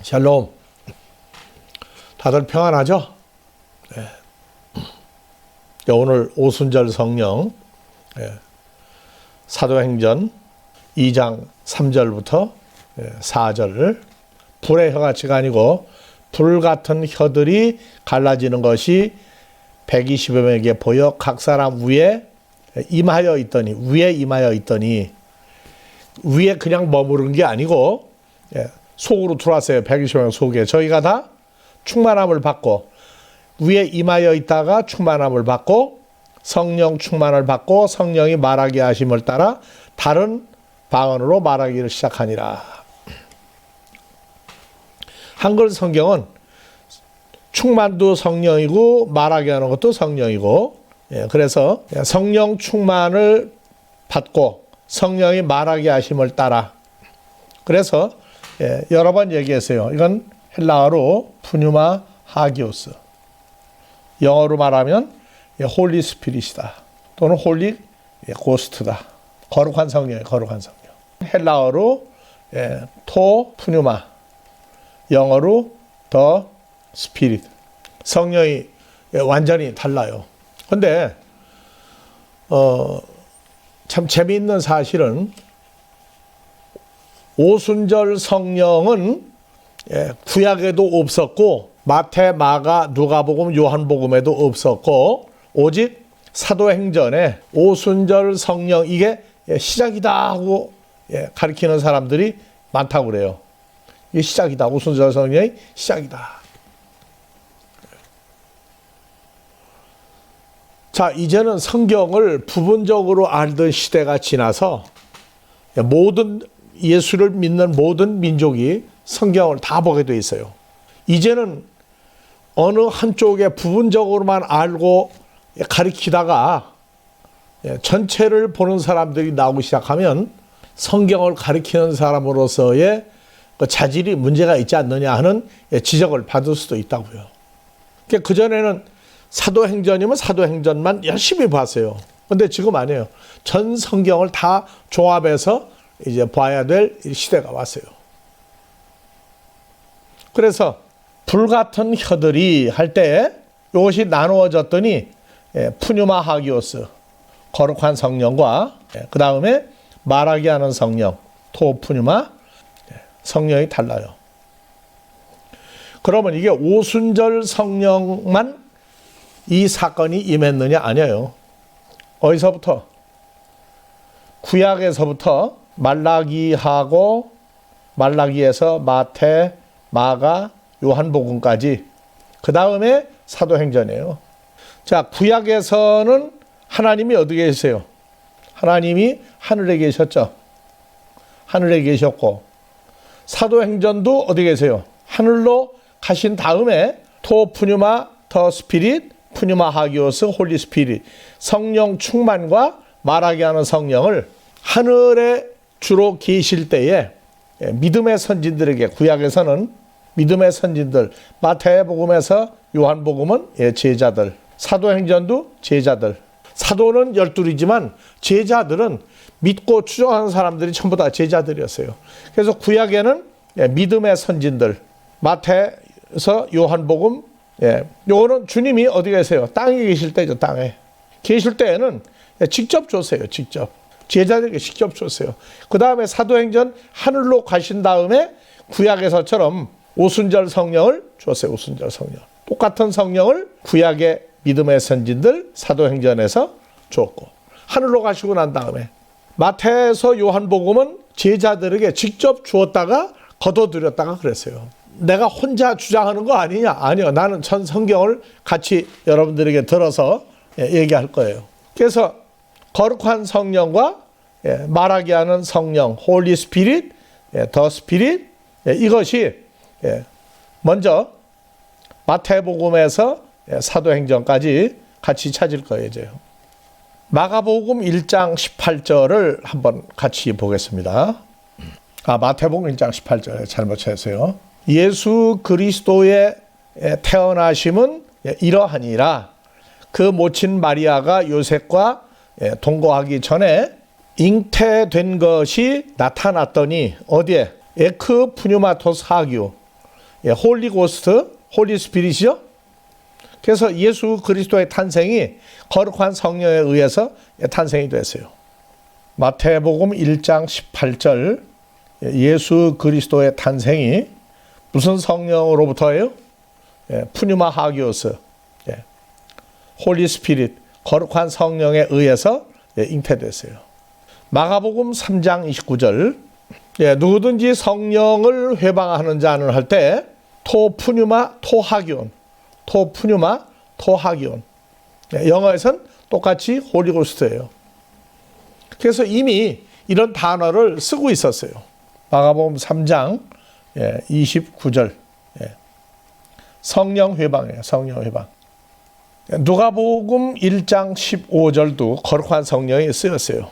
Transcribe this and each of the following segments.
샬롬. 다들 평안하죠? 네. 오늘 오순절 성령 사도행전 2장 3절부터 4절 불의 혀같이가 아니고 불같은 혀들이 갈라지는 것이 120여 명에게 보여 각 사람 위에 임하여 있더니 위에 그냥 머무른 게 아니고 속으로 들어왔어요. 120여 명 속에. 저희가 다 충만함을 받고 위에 임하여 있다가 충만함을 받고 성령 충만을 받고 성령이 말하게 하심을 따라 다른 방언으로 말하기를 시작하니라. 한글 성경은 충만도 성령이고 말하게 하는 것도 성령이고, 그래서 성령 충만을 받고 성령이 말하게 하심을 따라, 그래서 여러 번 얘기했어요. 이건 헬라어로 푸뉴마 하기오스, 영어로 말하면 홀리 스피릿이다 또는 홀리 고스트다. 거룩한 성령이에요. 거룩한 성령. 헬라어로 토 푸뉴마, 영어로 더 스피릿. 성령이 완전히 달라요. 근데 참 재미있는 사실은 오순절 성령은 구약에도 없었고 마태, 마가, 누가복음, 요한복음에도 없었고 오직 사도행전에 오순절 성령 이게 시작이다 하고 가르치는 사람들이 많다고 그래요. 이게 시작이다. 오순절 성령이 시작이다. 자, 이제는 성경을 부분적으로 알던 시대가 지나서 모든 예수를 믿는 모든 민족이 성경을 다 보게 돼 있어요. 이제는 어느 한쪽에 부분적으로만 알고 가르치다가 전체를 보는 사람들이 나오기 시작하면 성경을 가르치는 사람으로서의 자질이 문제가 있지 않느냐 하는 지적을 받을 수도 있다고요. 그전에는 사도행전이면 사도행전만 열심히 봤어요. 근데 지금 아니에요. 전 성경을 다 종합해서 이제 봐야 될 시대가 왔어요. 그래서 불같은 혀들이 할 때 이것이 나누어졌더니 푸뉴마 하기오스, 거룩한 성령과 그 다음에 말하게 하는 성령, 토 푸뉴마, 성령이 달라요. 그러면 이게 오순절 성령만 이 사건이 임했느냐? 아니에요. 어디서부터? 구약에서부터 말라기하고 말라기에서 마태, 마가, 요한복음까지, 그 다음에 사도행전이에요. 자, 구약에서는 하나님이 어디 계세요? 하나님이 하늘에 계셨죠. 하늘에 계셨고, 사도행전도 어디 계세요? 하늘로 가신 다음에 토 푸뉴마 더 스피릿, 푸뉴마 하기오스, 홀리 스피릿, 성령 충만과 말하게 하는 성령을 하늘에 주로 계실 때에 믿음의 선진들에게, 구약에서는 믿음의 선진들, 마태복음에서 요한복음은 제자들, 사도행전도 제자들, 사도는 12이지만 제자들은 믿고 추종하는 사람들이 전부 다 제자들이었어요. 그래서 구약에는 믿음의 선진들, 마태에서 요한복음, 요거는 주님이 어디 계세요? 땅에 계실 때죠. 땅에 계실 때에는 직접 줬어요. 직접 제자들에게 직접 줬어요. 그 다음에 사도행전 하늘로 가신 다음에 구약에서처럼 오순절 성령을 줬어요. 오순절 성령. 똑같은 성령을 구약의 믿음의 선진들 사도행전에서 줬고, 하늘로 가시고 난 다음에 마태에서 요한복음은 제자들에게 직접 주었다가 거둬들였다가 그랬어요. 내가 혼자 주장하는 거 아니냐? 아니요. 나는 전 성경을 같이 여러분들에게 들어서 얘기할 거예요. 그래서 거룩한 성령과 말하게 하는 성령, 홀리 스피릿, 더 스피릿, 이것이 먼저 마태복음에서 사도행전까지 같이 찾을 거예요. 이제 마가복음 1장 18절을 한번 같이 보겠습니다. 마태복음 1장 18절 잘못 찾았어요. 예수 그리스도의 태어나심은 이러하니라. 그 모친 마리아가 요셉과 동거하기 전에 잉태된 것이 나타났더니 어디에? 에크 푸뉴마토스 하기오, 홀리 고스트, 홀리 스피릿이죠. 그래서 예수 그리스도의 탄생이 거룩한 성령에 의해서 탄생이 됐어요. 마태복음 1장 18절 예수 그리스도의 탄생이 무슨 성령으로부터예요? 푸뉴마 하기오스, 홀리 스피릿, 거룩한 성령에 의해서 잉태됐어요. 마가복음 3장 29절 누구든지 성령을 회방하는 자는 할 때 토푸뉴마 토하기온, 토푸뉴마 토하기온. 영어에서는 똑같이 홀리고스트예요. 그래서 이미 이런 단어를 쓰고 있었어요. 마가복음 3장 29절 성령 회방이에요. 성령 회방. 누가복음 1장 15절도 거룩한 성령이 쓰였어요.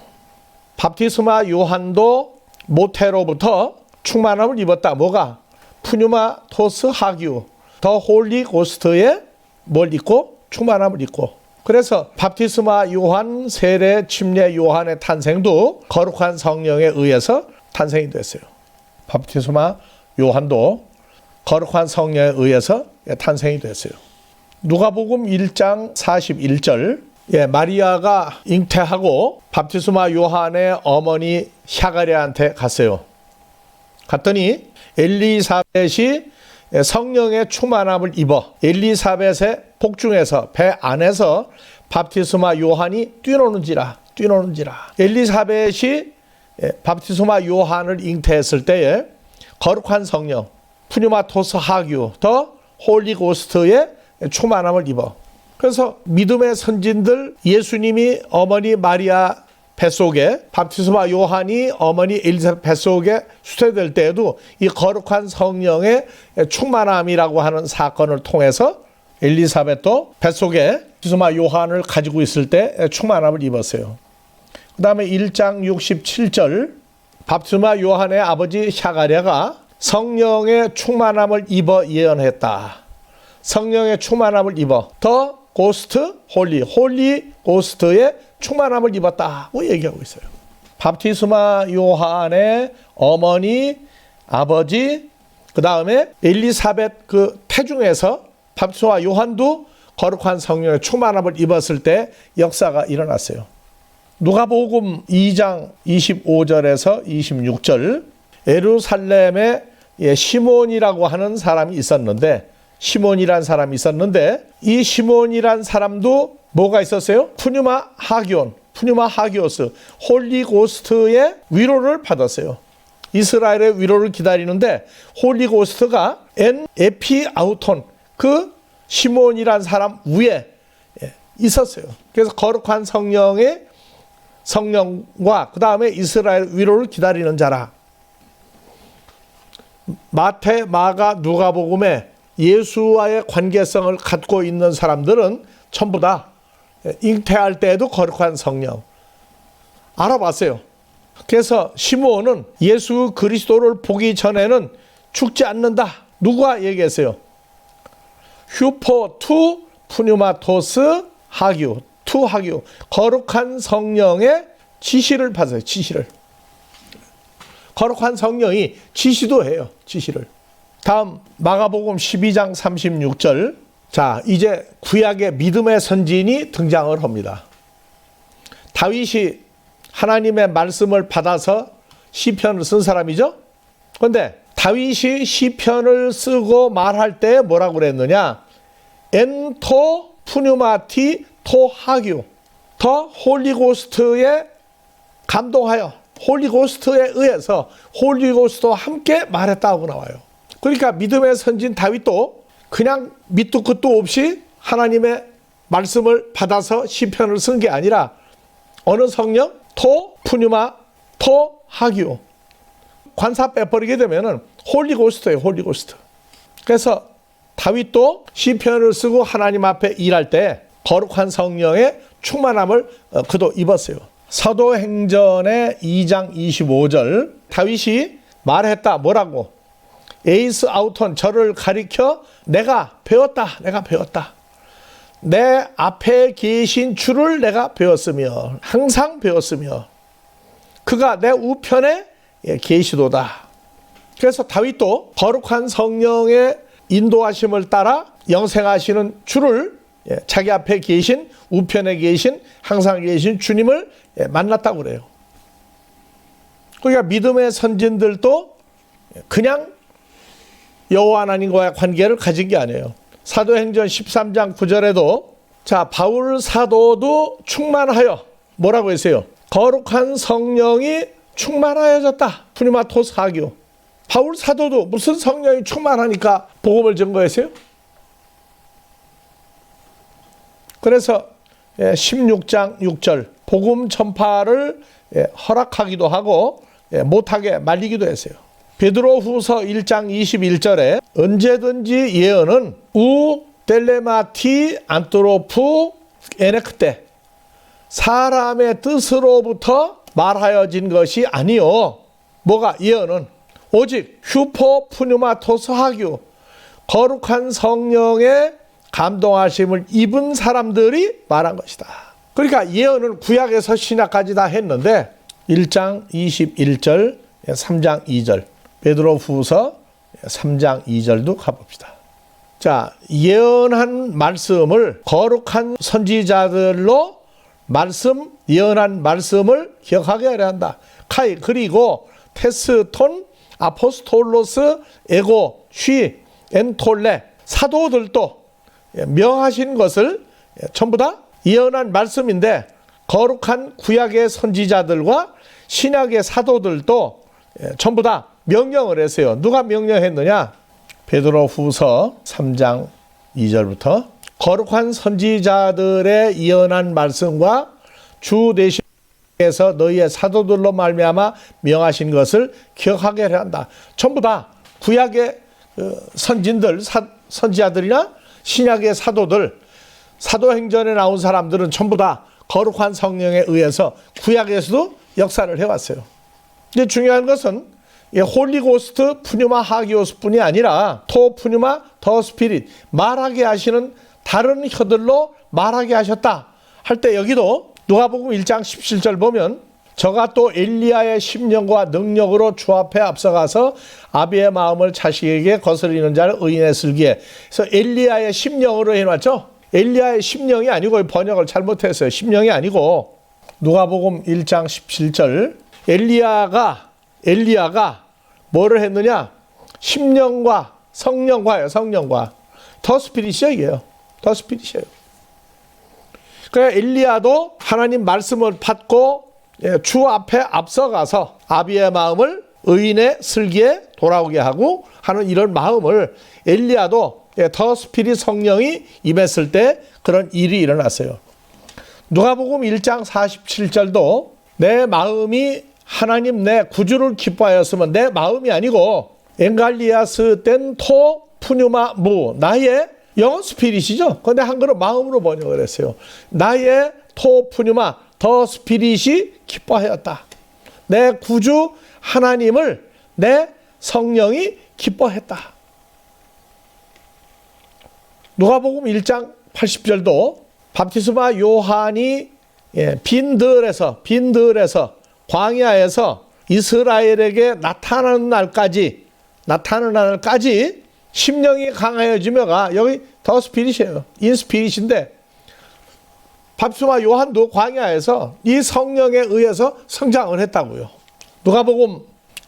밥티스마 요한도 모태로부터 충만함을 입었다. 뭐가? 푸뉴마 토스 하기우, 더 홀리 고스트에 뭘 입고? 충만함을 입고. 그래서 밥티스마 요한, 세례 침례 요한의 탄생도 거룩한 성령에 의해서 탄생이 됐어요. 밥티스마 요한도 거룩한 성령에 의해서 탄생이 됐어요. 누가복음 1장 41절 마리아가 잉태하고 밥티스마 요한의 어머니 샤가랴한테 갔어요. 갔더니 엘리사벳이 성령의 충만함을 입어 엘리사벳의 복중에서 배 안에서 밥티스마 요한이 뛰노는지라. 엘리사벳이 밥티스마 요한을 잉태했을 때에 거룩한 성령 푸뉴마토스 하규 더 홀리고스트의 충만함을 입어. 그래서 믿음의 선진들 예수님이 어머니 마리아 뱃속에 밥티스마 요한이 어머니 엘리사벳 뱃속에 수태될 때에도 이 거룩한 성령의 충만함이라고 하는 사건을 통해서 엘리사벳도 뱃속에 밥티스마 요한을 가지고 있을 때 충만함을 입었어요. 그 다음에 1장 67절 밥티스마 요한의 아버지 샤가랴가 성령의 충만함을 입어 예언했다. 성령의 충만함을 입어 더 고스트 홀리 고스트의 충만함을 입었다고 얘기하고 있어요. 밥티스마 요한의 어머니, 아버지, 그 다음에 엘리사벳 그 태중에서 밥티스마 요한도 거룩한 성령의 충만함을 입었을 때 역사가 일어났어요. 누가복음 2장 25절에서 26절 예루살렘에 시몬이라고 하는 사람이 있었는데 이 시몬이란 사람도 뭐가 있었어요? 푸뉴마 하기오스, 홀리고스트의 위로를 받았어요. 이스라엘의 위로를 기다리는데 홀리고스트가 에피아우톤 그 시몬이란 사람 위에 있었어요. 그래서 거룩한 성령과 그 다음에 이스라엘 위로를 기다리는 자라. 마태, 마가, 누가복음에 예수와의 관계성을 갖고 있는 사람들은 전부 다 잉태할 때에도 거룩한 성령 알아봤어요. 그래서 시므온은 예수 그리스도를 보기 전에는 죽지 않는다. 누가 얘기했어요? 휴포 투 푸뉴마토스 하규 거룩한 성령의 지시를 받아요. 지시를. 거룩한 성령이 지시도 해요. 지시를. 다음 마가복음 12장 36절. 자, 이제 구약의 믿음의 선진이 등장을 합니다. 다윗이 하나님의 말씀을 받아서 시편을 쓴 사람이죠. 그런데 다윗이 시편을 쓰고 말할 때 뭐라고 그랬느냐? 엔토 푸뉴마티 토 하규 더 홀리고스트에 감동하여 홀리고스트에 의해서 홀리고스트와 함께 말했다고 나와요. 그러니까 믿음의 선진 다윗도 그냥 밑도 끝도 없이 하나님의 말씀을 받아서 시편을 쓴 게 아니라 어느 성령? 토 푸뉴마 토 하규 관사 빼버리게 되면은 홀리고스트예요. 홀리고스트. 그래서 다윗도 시편을 쓰고 하나님 앞에 일할 때 거룩한 성령의 충만함을 그도 입었어요. 사도행전의 2장 25절 다윗이 말했다. 뭐라고? 에이스 아우톤 저를 가리켜 내가 배웠다. 내 앞에 계신 주를 내가 배웠으며 항상 배웠으며 그가 내 우편에 계시도다. 그래서 다윗도 거룩한 성령의 인도하심을 따라 영생하시는 주를 자기 앞에 계신, 우편에 계신, 항상 계신 주님을 만났다고 그래요. 그러니까 믿음의 선진들도 그냥 여호와 하나님과의 관계를 가진 게 아니에요. 사도행전 13장 9절에도 자, 바울 사도도 충만하여 뭐라고 했어요? 거룩한 성령이 충만하여졌다. 푸니마토스 하기오. 바울 사도도 무슨 성령이 충만하니까 복음을 전거했어요? 그래서 16장 6절 복음 전파를 허락하기도 하고 못하게 말리기도 했어요. 베드로후서 1장 21절에 언제든지 예언은 우 델레마티 안토로프 에네크테 사람의 뜻으로부터 말하여진 것이 아니요. 뭐가 예언은 오직 휴포 푸뉴마토스 하규 거룩한 성령의 감동하심을 입은 사람들이 말한 것이다. 그러니까 예언은 구약에서 신약까지 다 했는데 1장 21절 3장 2절 베드로후서 3장 2절도 가봅시다. 자, 예언한 말씀을 거룩한 선지자들로 예언한 말씀을 기억하게 하려 한다. 카이 그리고 테스톤 아포스톨로스 에고 쉬 엔톨레 사도들도 명하신 것을 전부 다 예언한 말씀인데 거룩한 구약의 선지자들과 신약의 사도들도 전부 다 명령을 했어요. 누가 명령했느냐? 베드로후서 3장 2절부터 거룩한 선지자들의 예언한 말씀과 주 대신에서 너희의 사도들로 말미암아 명하신 것을 기억하게 하려 한다. 전부 다 구약의 선진들, 선지자들이나 신약의 사도들, 사도행전에 나온 사람들은 전부 다 거룩한 성령에 의해서 구약에서도 역사를 해왔어요. 근데 중요한 것은 홀리고스트 푸뉴마 하기오스뿐이 아니라 토 푸뉴마 더 스피릿 말하게 하시는 다른 혀들로 말하게 하셨다 할 때 여기도 누가복음 1장 17절 보면 저가 또 엘리야의 심령과 능력으로 주 앞에 앞서가서 아비의 마음을 자식에게 거스리는 자를 의인의 슬기에. 그래서 엘리야의 심령으로 해놨죠. 엘리야의 심령이 아니고 번역을 잘못했어요. 심령이 아니고 누가복음 1장 17절 엘리야가 뭐를 했느냐? 심령과 성령과요. 성령과 더 스피릿이요. 이게요. 더 스피릿이에요. 그러니까 엘리야도 하나님 말씀을 받고 주 앞에 앞서가서 아비의 마음을 의인의 슬기에 돌아오게 하고 하는 이런 마음을 엘리야도 더 스피릿 성령이 임했을 때 그런 일이 일어났어요. 누가복음 1장 47절도 내 마음이 하나님 내 구주를 기뻐하였으면 내 마음이 아니고 엔갈리아스 땐토 푸뉴마 무 나의 영어 스피릿이죠. 그런데 한글로 마음으로 번역을 했어요. 나의 토 푸뉴마 더 스피릿이 기뻐하였다. 내 구주 하나님을 내 성령이 기뻐했다. 누가복음 1장 80절도 밥티스마 요한이 빈들에서 광야에서 이스라엘에게 나타나는 날까지 심령이 강하여지며가 여기 더 스피릿이에요. 인스피릿인데 밥티스마 요한도 광야에서 이 성령에 의해서 성장을 했다고요. 누가복음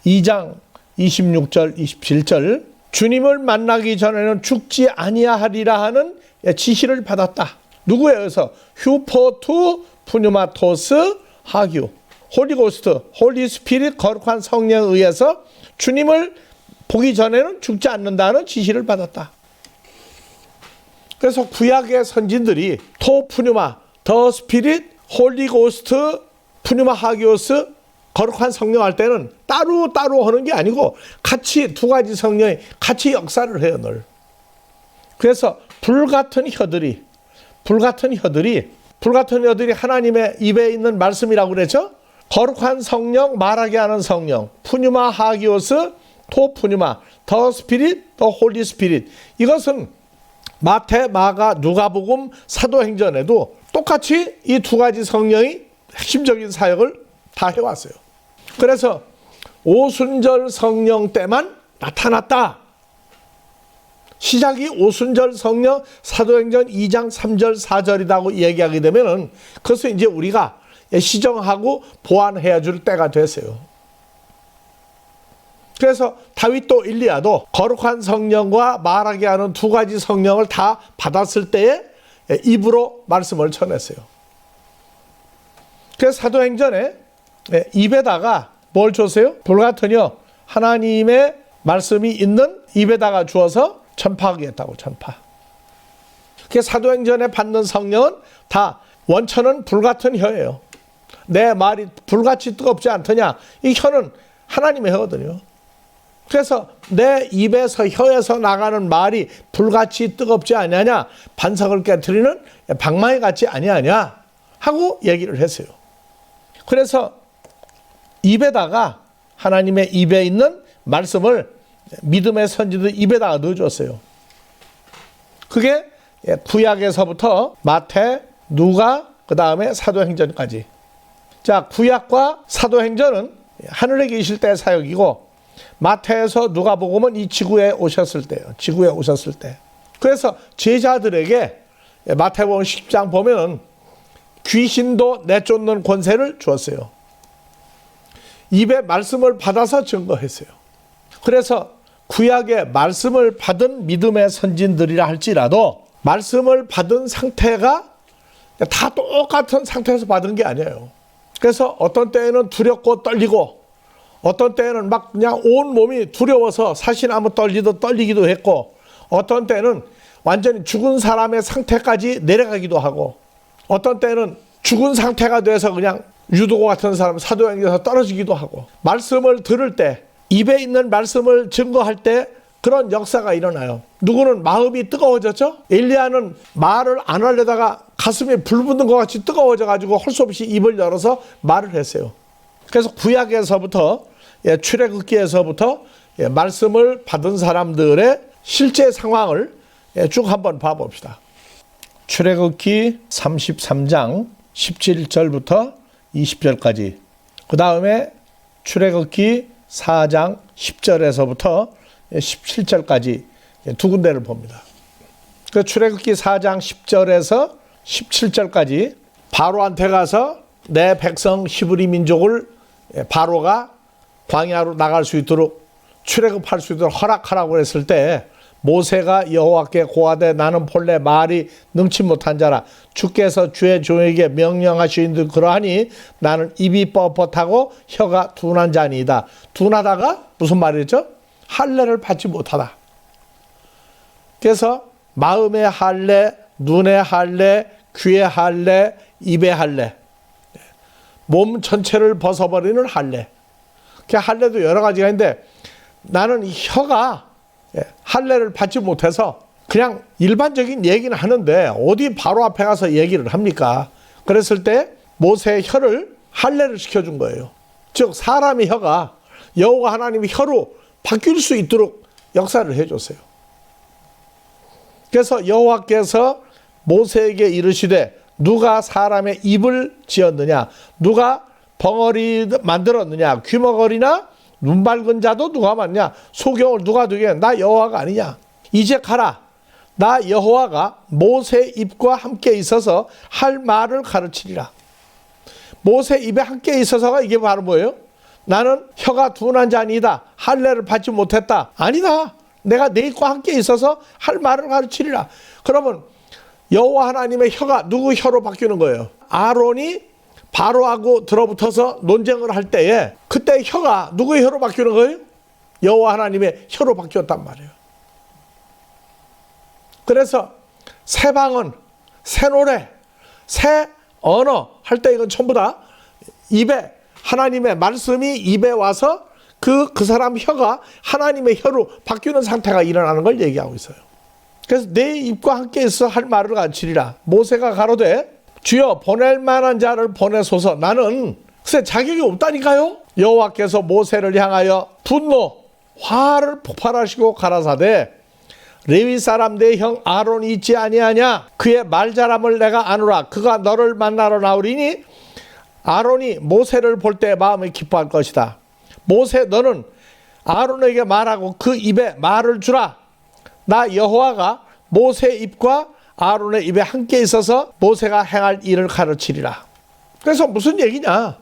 2장 26절 27절 주님을 만나기 전에는 죽지 아니하리라 하는 지시를 받았다. 누구에 의해서? 휴포투 푸뉴마토스 하규 홀리고스트 홀리 스피릿 거룩한 성령에 의해서 주님을 보기 전에는 죽지 않는다는 지시를 받았다. 그래서 구약의 선진들이 토 푸뉴마 더 스피릿 홀리고스트 푸뉴마 하기오스 거룩한 성령 할 때는 따로 하는 게 아니고 같이 두 가지 성령이 같이 역사를 해요. 늘. 그래서 불같은 혀들이 하나님의 입에 있는 말씀이라고 그랬죠. 거룩한 성령, 말하게 하는 성령, 푸뉴마 하기오스, 토 푸뉴마, 더 스피릿, 더 홀리 스피릿. 이것은 마태, 마가, 누가복음, 사도행전에도 똑같이 이 두 가지 성령이 핵심적인 사역을 다 해왔어요. 그래서 오순절 성령 때만 나타났다. 시작이 오순절 성령 사도행전 2장 3절 4절이라고 얘기하게 되면은 그것을 이제 우리가 시정하고 보완해야 줄 때가 됐어요. 그래서 다윗도 일리야도 거룩한 성령과 말하게 하는 두 가지 성령을 다 받았을 때에 입으로 말씀을 전했어요. 그래서 사도행전에 입에다가 뭘 줬어요? 불같으뇨 하나님의 말씀이 있는 입에다가 주어서 전파하게 했다고. 전파. 그래서 사도행전에 받는 성령은 다 원천은 불같은 혀예요. 내 말이 불같이 뜨겁지 않더냐. 이 혀는 하나님의 혀거든요. 그래서 내 입에서 혀에서 나가는 말이 불같이 뜨겁지 아니하냐, 반석을 깨트리는 방망이 같지 아니하냐 하고 얘기를 했어요. 그래서 입에다가 하나님의 입에 있는 말씀을 믿음의 선지들 입에다가 넣어줬어요. 그게 구약에서부터 마태, 누가, 그 다음에 사도행전까지. 자, 구약과 사도행전은 하늘에 계실 때 사역이고, 마태에서 누가복음은 이 지구에 오셨을 때요. 지구에 오셨을 때. 그래서 제자들에게 마태복음 10장 보면은 귀신도 내쫓는 권세를 주었어요. 입에 말씀을 받아서 증거했어요. 그래서 구약의 말씀을 받은 믿음의 선진들이라 할지라도 말씀을 받은 상태가 다 똑같은 상태에서 받은 게 아니에요. 그래서 어떤 때에는 두렵고 떨리고 어떤 때에는 막 그냥 온 몸이 두려워서 사시나무 떨리기도 했고 어떤 때는 완전히 죽은 사람의 상태까지 내려가기도 하고 어떤 때는 죽은 상태가 돼서 그냥 유도고 같은 사람 사도행전에서 떨어지기도 하고 말씀을 들을 때 입에 있는 말씀을 증거할 때 그런 역사가 일어나요. 누구는 마음이 뜨거워졌죠? 엘리야는 말을 안 하려다가 가슴이 불 붙는 것 같이 뜨거워져 가지고 할 수 없이 입을 열어서 말을 했어요. 그래서 구약에서부터 출애굽기에서부터 말씀을 받은 사람들의 실제 상황을 쭉 한번 봐봅시다. 출애굽기 33장 17절부터 20절까지 그 다음에 출애굽기 4장 10절에서부터 17절까지 두 군데를 봅니다. 그 출애굽기 4장 10절에서 17절까지 바로한테 가서 내 백성 히브리 민족을 바로가 광야로 나갈 수 있도록 출애굽할 수 있도록 허락하라고 했을 때 모세가 여호와께 고하되 나는 본래 말이 능치 못한 자라 주께서 주의 종에게 명령하시니 그러하니 나는 입이 뻣뻣하고 혀가 둔한 자니이다. 둔하다가 무슨 말이죠? 할례를 받지 못하다. 그래서 마음의 할례, 눈의 할례, 귀의 할례, 입의 할례, 몸 전체를 벗어버리는 할례. 그 할례도 여러 가지가 있는데 나는 혀가 할례를 받지 못해서 그냥 일반적인 얘기는 하는데 어디 바로 앞에 가서 얘기를 합니까? 그랬을 때 모세의 혀를 할례를 시켜준 거예요. 즉 사람의 혀가 여호와 하나님의 혀로 바뀔 수 있도록 역사를 해줬어요. 그래서 여호와께서 모세에게 이르시되 누가 사람의 입을 지었느냐, 누가 벙어리 만들었느냐, 귀머거리나 눈 밝은 자도 누가 맞냐, 소경을 누가 두게, 나 여호와가 아니냐. 이제 가라. 나 여호와가 모세 입과 함께 있어서 할 말을 가르치리라. 모세 입에 함께 있어서가 이게 바로 뭐예요? 나는 혀가 둔한 자니다. 할례를 받지 못했다. 아니다. 내가 내 입과 함께 있어서 할 말을 가르치리라. 그러면 여호와 하나님의 혀가 누구 혀로 바뀌는 거예요? 아론이 바로하고 들어붙어서 논쟁을 할 때에 그때 혀가 누구의 혀로 바뀌는 거예요? 여호와 하나님의 혀로 바뀌었단 말이에요. 그래서 새 방언, 새 노래, 새 언어 할 때 이건 전부 다 입에 하나님의 말씀이 입에 와서 그 사람 혀가 하나님의 혀로 바뀌는 상태가 일어나는 걸 얘기하고 있어요. 그래서 내 입과 함께 있어 할 말을 가르치리라. 모세가 가로되 주여 보낼 만한 자를 보내소서. 나는 글쎄 자격이 없다니까요. 여호와께서 모세를 향하여 분노 화를 폭발하시고 가라사대 레위 사람 내 형 아론이 있지 아니하냐. 그의 말잘함을 내가 아노라. 그가 너를 만나러 나오리니 아론이 모세를 볼 때 마음이 기뻐할 것이다. 모세 너는 아론에게 말하고 그 입에 말을 주라. 나 여호와가 모세의 입과 아론의 입에 함께 있어서 모세가 행할 일을 가르치리라. 그래서 무슨 얘기냐?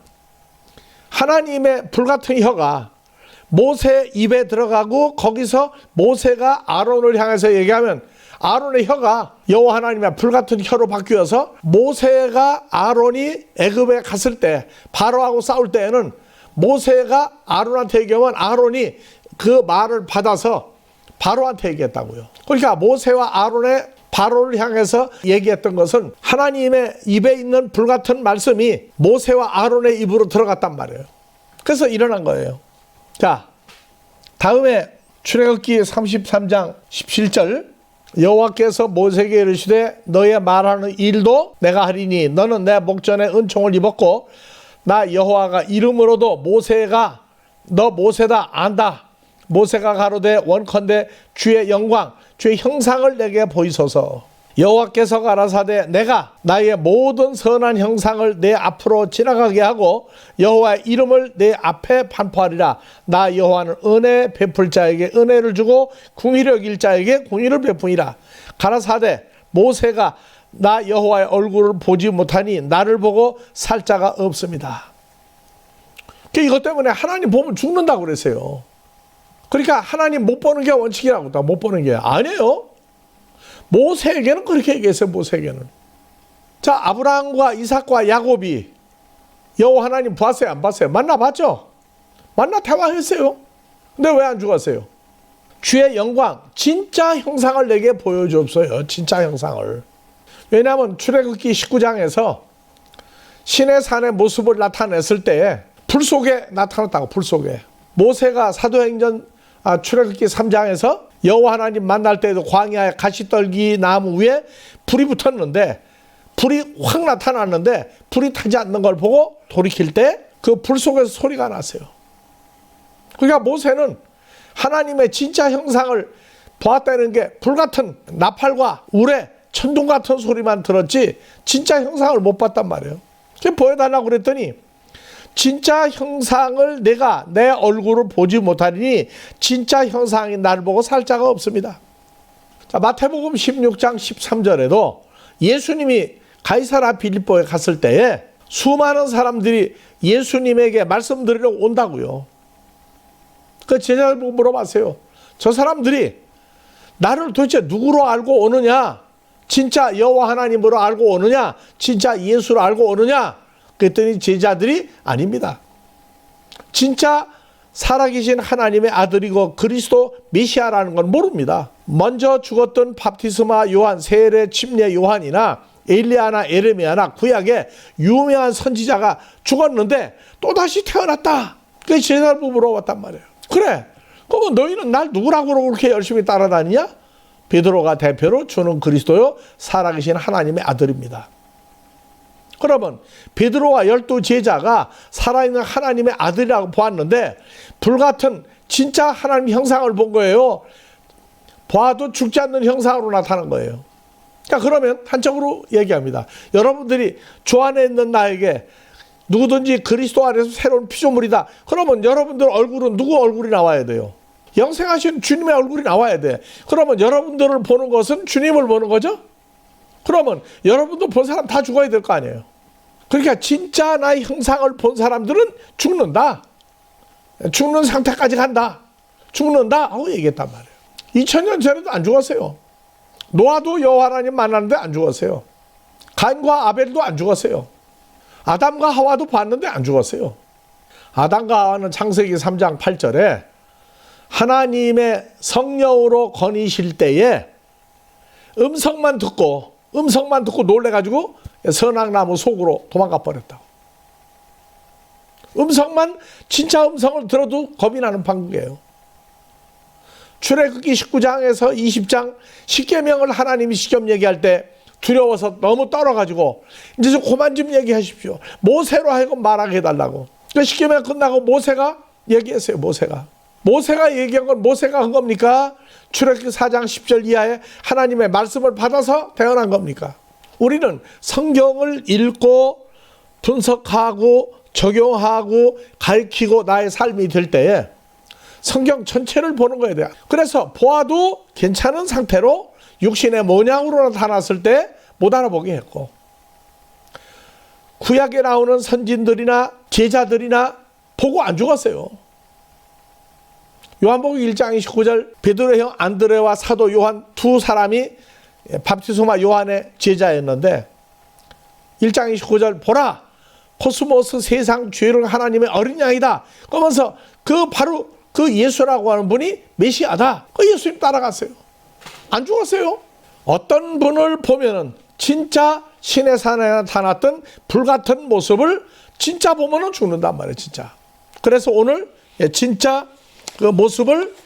하나님의 불같은 혀가 모세 입에 들어가고 거기서 모세가 아론을 향해서 얘기하면 아론의 혀가 여호와 하나님의 불같은 혀로 바뀌어서 모세가 아론이 애굽에 갔을 때 바로하고 싸울 때에는 모세가 아론한테 얘기하면 아론이 그 말을 받아서 바로한테 얘기했다고요. 그러니까 모세와 아론의 바로를 향해서 얘기했던 것은 하나님의 입에 있는 불같은 말씀이 모세와 아론의 입으로 들어갔단 말이에요. 그래서 일어난 거예요. 자, 다음에 출애굽기 33장 17절 여호와께서 모세에게 이르시되 너의 말하는 일도 내가 하리니 너는 내 목전에 은총을 입었고 나 여호와가 이름으로도 모세가 너 모세다 안다. 모세가 가로되 원컨대 주의 영광 주의 형상을 내게 보이소서. 여호와께서 가라사대 내가 나의 모든 선한 형상을 내 앞으로 지나가게 하고 여호와의 이름을 내 앞에 반포하리라. 나 여호와는 은혜 베풀 자에게 은혜를 주고 궁의를 여길 자에게 궁의를 베푸니라. 가라사대 모세가 나 여호와의 얼굴을 보지 못하니 나를 보고 살 자가 없습니다. 이것 때문에 하나님 보면 죽는다고 그랬어요. 그러니까 하나님 못 보는 게 원칙이라고. 못 보는 게 아니에요. 모세에게는 그렇게 얘기했어요. 모세에게는. 자, 아브라함과 이삭과 야곱이 여호와 하나님 봤어요? 안 봤어요? 만나봤죠? 만나 대화했어요. 근데 왜 안 죽었어요? 주의 영광, 진짜 형상을 내게 보여줬어요. 진짜 형상을. 왜냐하면 출애굽기 19장에서 신의 산의 모습을 나타냈을 때 불 속에 나타났다고. 불 속에. 모세가 사도행전 출애굽기 3장에서 여호와 하나님 만날 때도 광야에 가시떨기 나무 위에 불이 붙었는데 불이 확 나타났는데 불이 타지 않는 걸 보고 돌이킬 때 그 불 속에서 소리가 났어요. 그러니까 모세는 하나님의 진짜 형상을 보았다는 게 불같은 나팔과 우레, 천둥 같은 소리만 들었지 진짜 형상을 못 봤단 말이에요. 그래서 보여달라고 그랬더니 진짜 형상을 내가 내 얼굴을 보지 못하리니 진짜 형상이 나를 보고 살 자가 없습니다. 자, 마태복음 16장 13절에도 예수님이 가이사랴 빌립보에 갔을 때에 수많은 사람들이 예수님에게 말씀드리러 온다고요. 그 제자들 보고 물어봤어요. 저 사람들이 나를 도대체 누구로 알고 오느냐? 진짜 여호와 하나님으로 알고 오느냐? 진짜 예수로 알고 오느냐? 그랬더니 제자들이 아닙니다. 진짜 살아계신 하나님의 아들이고 그리스도 메시아라는 건 모릅니다. 먼저 죽었던 바티스마 요한, 세례 침례 요한이나 엘리야나 에레미야나 구약의 유명한 선지자가 죽었는데 또다시 태어났다. 그래서 제자들 보고 물어봤단 말이에요. 그래, 그럼 너희는 날 누구라고 그렇게 열심히 따라다니냐? 베드로가 대표로 주는 그리스도요 살아계신 하나님의 아들입니다. 그러면 베드로와 12 제자가 살아있는 하나님의 아들이라고 보았는데 불같은 진짜 하나님 형상을 본 거예요. 봐도 죽지 않는 형상으로 나타난 거예요. 자, 그러면 한쪽으로 얘기합니다. 여러분들이 주 안에 있는 나에게 누구든지 그리스도 안에서 새로운 피조물이다. 그러면 여러분들 얼굴은 누구 얼굴이 나와야 돼요? 영생하신 주님의 얼굴이 나와야 돼. 그러면 여러분들을 보는 것은 주님을 보는 거죠? 그러면 여러분도 본 사람 다 죽어야 될 거 아니에요. 그러니까 진짜 나의 형상을 본 사람들은 죽는다. 죽는 상태까지 간다. 죽는다 하고 얘기했단 말이에요. 2000년 전에도 안 죽었어요. 노아도 여호와 하나님 만났는데 안 죽었어요. 가인과 아벨도 안 죽었어요. 아담과 하와도 봤는데 안 죽었어요. 아담과 하와는 창세기 3장 8절에 하나님의 성령으로 거니실 때에 음성만 듣고 놀래가지고 선악나무 속으로 도망가 버렸다고. 진짜 음성을 들어도 겁이 나는 판국이에요. 출애굽기 19장에서 20장 십계명을 하나님이 시험 얘기할 때 두려워서 너무 떨어가지고 이제 좀 그만 좀 얘기하십시오. 모세로 하여금 말하게 해달라고. 십계명 끝나고 모세가 얘기했어요. 모세가 얘기한 건 모세가 한 겁니까? 출애굽기 4장 10절 이하에 하나님의 말씀을 받아서 태어난 겁니까? 우리는 성경을 읽고 분석하고 적용하고 가르치고 나의 삶이 될 때에 성경 전체를 보는 거에 대해. 그래서 보아도 괜찮은 상태로 육신의 모양으로 나타났을 때 못 알아보게 했고, 구약에 나오는 선진들이나 제자들이나 보고 안 죽었어요. 요한복음 1장 29절 베드로의 형 안드레와 사도 요한 두 사람이 밥티스마 요한의 제자였는데 1장 29절 보라 코스모스 세상 죄를 하나님의 어린 양이다 그러면서 바로 그 예수라고 하는 분이 메시아다. 그 예수님 따라갔어요. 안 죽었어요. 어떤 분을 보면은 진짜 신의 산에 나타났던 불같은 모습을 진짜 보면은 죽는단 말이에요. 진짜. 그래서 오늘 진짜 그 모습을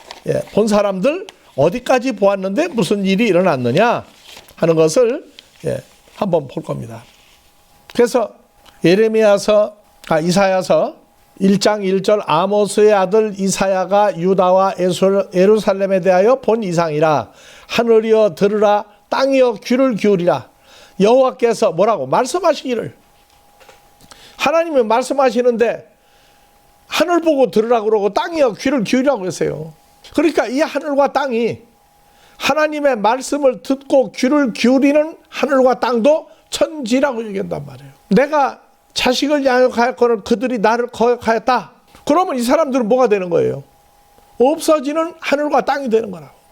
본 사람들 어디까지 보았는데 무슨 일이 일어났느냐 하는 것을 한번 볼 겁니다. 그래서 이사야서 1장 1절 아모스의 아들 이사야가 유다와 예루살렘에 대하여 본 이상이라. 하늘이여 들으라, 땅이여 귀를 기울이라. 여호와께서 뭐라고 말씀하시기를. 하나님이 말씀하시는데 하늘 보고 들으라고 그러고 땅이여 귀를 기울이라고 했어요. 그러니까 이 하늘과 땅이 하나님의 말씀을 듣고 귀를 기울이는 하늘과 땅도 천지라고 얘기한단 말이에요. 내가 자식을 양육하였거늘 그들이 나를 거역하였다. 그러면 이 사람들은 뭐가 되는 거예요? 없어지는 하늘과 땅이 되는 거라고.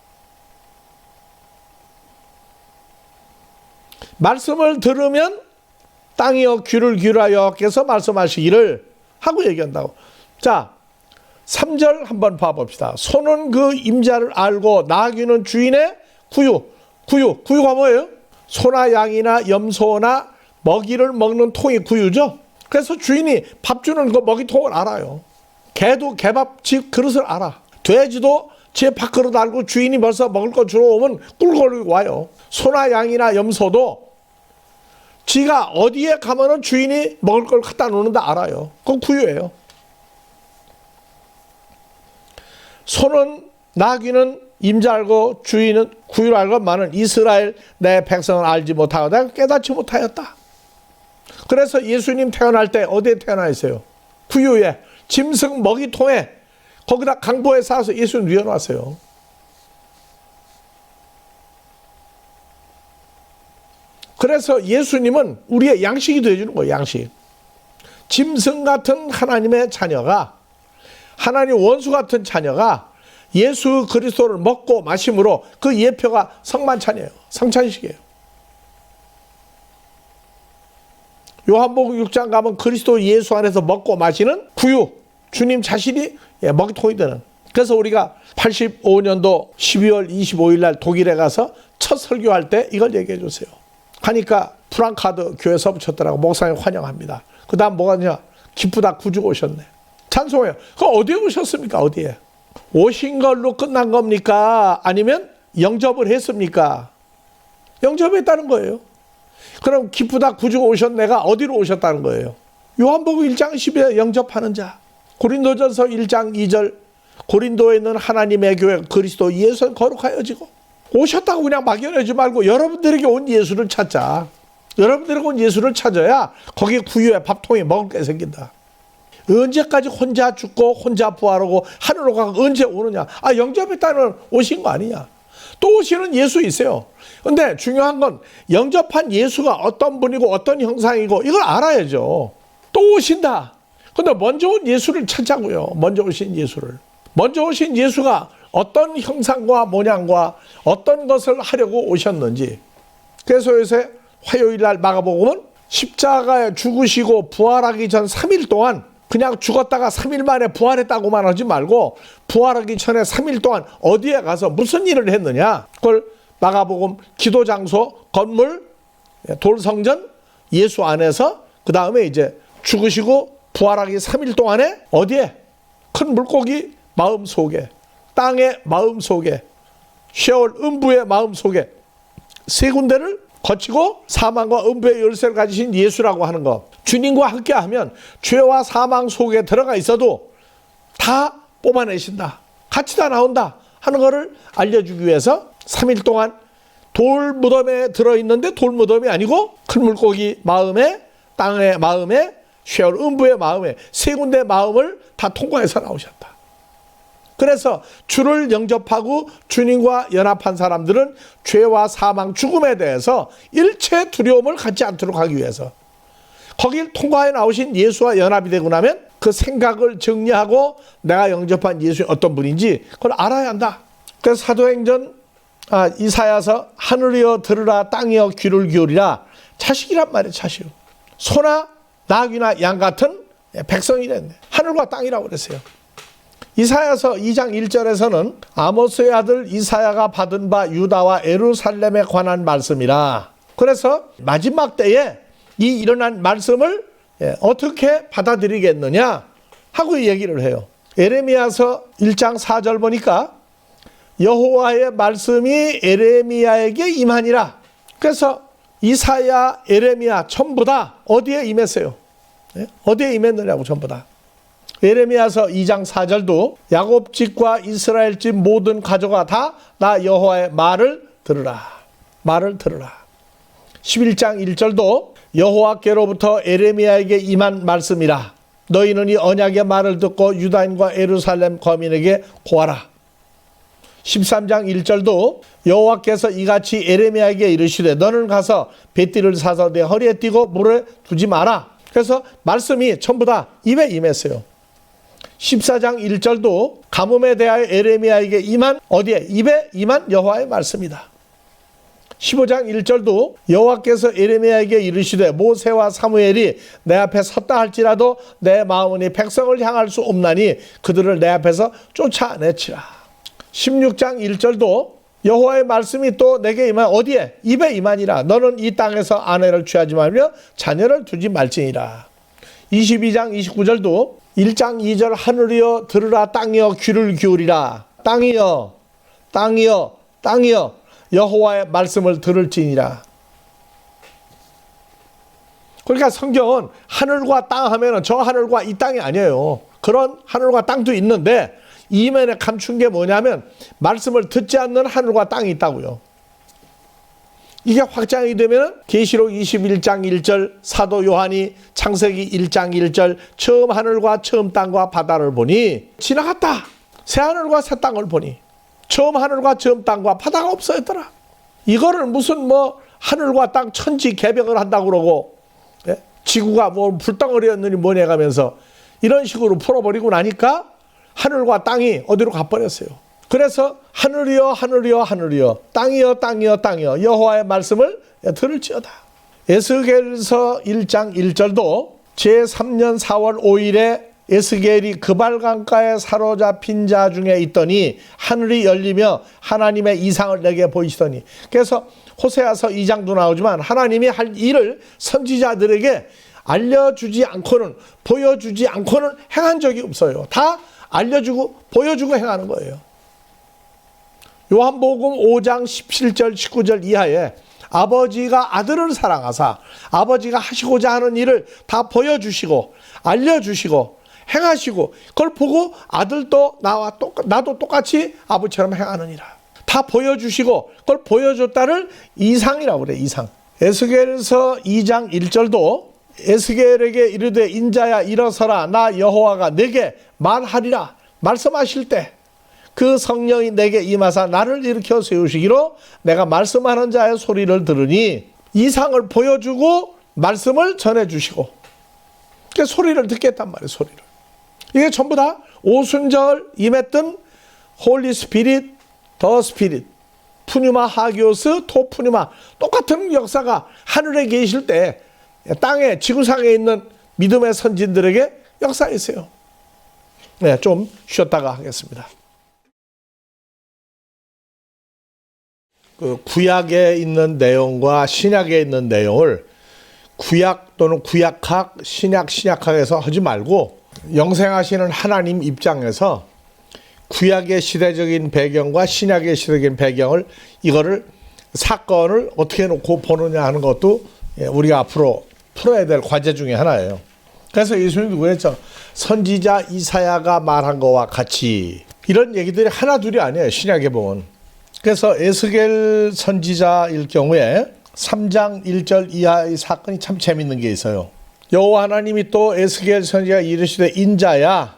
말씀을 들으면 땅이여 귀를 기울여 여호와께서 말씀하시기를 하고 얘기한다고. 자, 3절 한번 봐봅시다. 소는 그 임자를 알고 나귀는 주인의 구유가 뭐예요? 소나 양이나 염소나 먹이를 먹는 통이 구유죠. 그래서 주인이 밥 주는 그 먹이통을 알아요. 개도 개밥집 그릇을 알아. 돼지도 제 밥그릇 알고 주인이 벌써 먹을 거 주러 오면 꿀거리고 와요. 소나 양이나 염소도 지가 어디에 가면은 주인이 먹을 걸 갖다 놓는다 알아요. 그건 구유예요. 소는 나귀는 임자 알고 주인은 구유를 알고 많은 이스라엘 내 백성을 알지 못하고 깨닫지 못하였다. 그래서 예수님 태어날 때 어디에 태어나 있어요? 구유에 짐승 먹이통에 거기다 강보에 쌓아서 예수님 누워놨어요. 그래서 예수님은 우리의 양식이 되어주는 거예요. 양식. 짐승 같은 하나님의 자녀가 하나님 원수 같은 자녀가 예수 그리스도를 먹고 마심으로 그 예표가 성만찬이에요. 성찬식이에요. 요한복음 6장 가면 그리스도 예수 안에서 먹고 마시는 구유, 주님 자신이 먹이통이 되는. 그래서 우리가 85년도 12월 25일 날 독일에 가서 첫 설교할 때 이걸 얘기해 주세요. 하니까 프랑카드 교회에서 붙였더라고. 목사님 환영합니다. 그 다음 뭐가 있냐? 기쁘다 구주가 오셨네. 찬송해요. 그 어디에 오셨습니까? 어디에? 오신 걸로 끝난 겁니까? 아니면 영접을 했습니까? 영접했다는 거예요. 그럼 기쁘다 구주가 오셨네가 어디로 오셨다는 거예요? 요한복음 1장 10에 영접하는 자. 고린도전서 1장 2절 고린도에 있는 하나님의 교회 그리스도 예수는 거룩하여지고. 오셨다고 그냥 막연하지 말고 여러분들에게 온 예수를 찾자. 여러분들에게 온 예수를 찾아야 거기에 구유에 밥통에 먹을 게 생긴다. 언제까지 혼자 죽고 혼자 부활하고 하늘로 가고 언제 오느냐. 영접했다는 오신 거 아니냐. 또 오시는 예수 있어요. 근데 중요한 건 영접한 예수가 어떤 분이고 어떤 형상이고 이걸 알아야죠. 또 오신다. 근데 먼저 온 예수를 찾자고요. 먼저 오신 예수를. 먼저 오신 예수가 어떤 형상과 모양과 어떤 것을 하려고 오셨는지. 그래서 요새 화요일 날 마가복음은 십자가에 죽으시고 부활하기 전 3일 동안 그냥 죽었다가 3일 만에 부활했다고만 하지 말고 부활하기 전에 3일 동안 어디에 가서 무슨 일을 했느냐. 그걸 마가복음 기도 장소, 건물, 돌성전, 예수 안에서 그 다음에 이제 죽으시고 부활하기 3일 동안에 어디에? 큰 물고기 마음속에, 땅의 마음속에, 셰올 음부의 마음속에 세 군데를 거치고 사망과 음부의 열쇠를 가지신 예수라고 하는 것. 주님과 함께하면 죄와 사망 속에 들어가 있어도 다 뽑아내신다. 같이 다 나온다 하는 것을 알려주기 위해서 3일 동안 돌 무덤에 들어있는데 돌 무덤이 아니고 큰 물고기 마음에, 땅의 마음에, 셰올 음부의 마음에 세 군데 마음을 다 통과해서 나오셨다. 그래서 주를 영접하고 주님과 연합한 사람들은 죄와 사망, 죽음에 대해서 일체 두려움을 갖지 않도록 하기 위해서 거길 통과해 나오신 예수와 연합이 되고 나면 그 생각을 정리하고 내가 영접한 예수의 어떤 분인지 그걸 알아야 한다. 그래서 사도행전 이사야서 하늘이여 들으라 땅이여 귀를 기울이라 자식이란 말이에요. 자식. 소나 나귀나 양 같은 백성이랬네. 하늘과 땅이라고 그랬어요. 이사야서 2장 1절에서는 아모스의 아들 이사야가 받은 바 유다와 예루살렘에 관한 말씀이라. 그래서 마지막 때에 이 일어난 말씀을 어떻게 받아들이겠느냐 하고 얘기를 해요. 에레미야서 1장 4절 보니까 여호와의 말씀이 에레미야에게 임하니라. 그래서 이사야, 에레미야 전부 다 어디에 임했어요? 어디에 임했느냐고 전부 다. 에레미야서 2장 4절도 야곱 집과 이스라엘 집 모든 가족아 다 나 여호와의 말을 들으라. 말을 들으라. 11장 1절도 여호와께로부터 에레미야에게 임한 말씀이라. 너희는 이 언약의 말을 듣고 유다인과 예루살렘 거민에게 고하라. 13장 1절도 여호와께서 이같이 에레미야에게 이르시되 너는 가서 뱃띠를 사서 내 허리에 띠고 물에 두지 마라. 그래서 말씀이 전부 다 입에 임했어요. 14장 1절도 가뭄에 대하여 에레미야에게 임한 어디에? 입에 임한 여호와의 말씀이다. 15장 1절도 여호와께서 에레미야에게 이르시되 모세와 사무엘이 내 앞에 섰다 할지라도 내 마음은 이 백성을 향할 수 없나니 그들을 내 앞에서 쫓아내치라. 16장 1절도 여호와의 말씀이 또 내게 임한 어디에? 입에 임하니라. 너는 이 땅에서 아내를 취하지 말며 자녀를 두지 말지니라. 22장 29절도 1장 2절 하늘이여 들으라 땅이여 귀를 기울이라. 땅이여 땅이여 땅이여 여호와의 말씀을 들을지니라. 그러니까 성경은 하늘과 땅 하면은 저 하늘과 이 땅이 아니에요. 그런 하늘과 땅도 있는데 이면에 감춘 게 뭐냐면 말씀을 듣지 않는 하늘과 땅이 있다고요. 이게 확장이 되면 계시록 21장 1절 사도 요한이 창세기 1장 1절 처음 하늘과 처음 땅과 바다를 보니 지나갔다. 새 하늘과 새 땅을 보니 처음 하늘과 처음 땅과 바다가 없어졌더라. 이거를 무슨 뭐 하늘과 땅 천지 개벽을 한다고 그러고 지구가 뭐 불덩어리였느니 뭐냐 가면서 이런 식으로 풀어버리고 나니까 하늘과 땅이 어디로 가버렸어요. 그래서 하늘이여 하늘이여 하늘이여 땅이여 땅이여 땅이여 여호와의 말씀을 들을지어다. 에스겔서 1장 1절도 제3년 4월 5일에 에스겔이 그발강가에 사로잡힌 자 중에 있더니 하늘이 열리며 하나님의 이상을 내게 보이시더니. 그래서 호세아서 2장도 나오지만 하나님이 할 일을 선지자들에게 알려주지 않고는 보여주지 않고는 행한 적이 없어요. 다 알려주고 보여주고 행하는 거예요. 요한복음 5장 17절 19절 이하에 아버지가 아들을 사랑하사 아버지가 하시고자 하는 일을 다 보여주시고 알려주시고 행하시고 그걸 보고 아들도 나도 똑같이 아버지처럼 행하느니라. 다 보여주시고 그걸 보여줬다를 이상이라고 그래. 이상. 에스겔서 2장 1절도 에스겔에게 이르되 인자야 일어서라 나 여호와가 내게 말하리라. 말씀하실 때 그 성령이 내게 임하사 나를 일으켜 세우시기로 내가 말씀하는 자의 소리를 들으니 이상을 보여주고 말씀을 전해주시고 그러니까 소리를 듣겠단 말이에요. 소리를. 이게 전부 다 오순절 임했던 홀리 스피릿, 더 스피릿, 푸뉴마 하기오스, 토 푸뉴마 똑같은 역사가 하늘에 계실 때 땅에 지구상에 있는 믿음의 선진들에게 역사했어요. 네, 좀 쉬었다가 하겠습니다. 그 구약에 있는 내용과 신약에 있는 내용을 구약 또는 구약학, 신약학에서 하지 말고 영생하시는 하나님 입장에서 구약의 시대적인 배경과 신약의 시대적인 배경을 이거를 사건을 어떻게 놓고 보느냐 하는 것도 우리가 앞으로 풀어야 될 과제 중에 하나예요. 그래서 예수님도 그랬죠. 선지자 이사야가 말한 거와 같이 이런 얘기들이 하나 둘이 아니에요. 신약에 보면. 그래서 에스겔 선지자일 경우에 3장 1절 이하의 사건이 참 재밌는 게 있어요. 여호와 하나님이 또 에스겔 선지자가 이르시되 인자야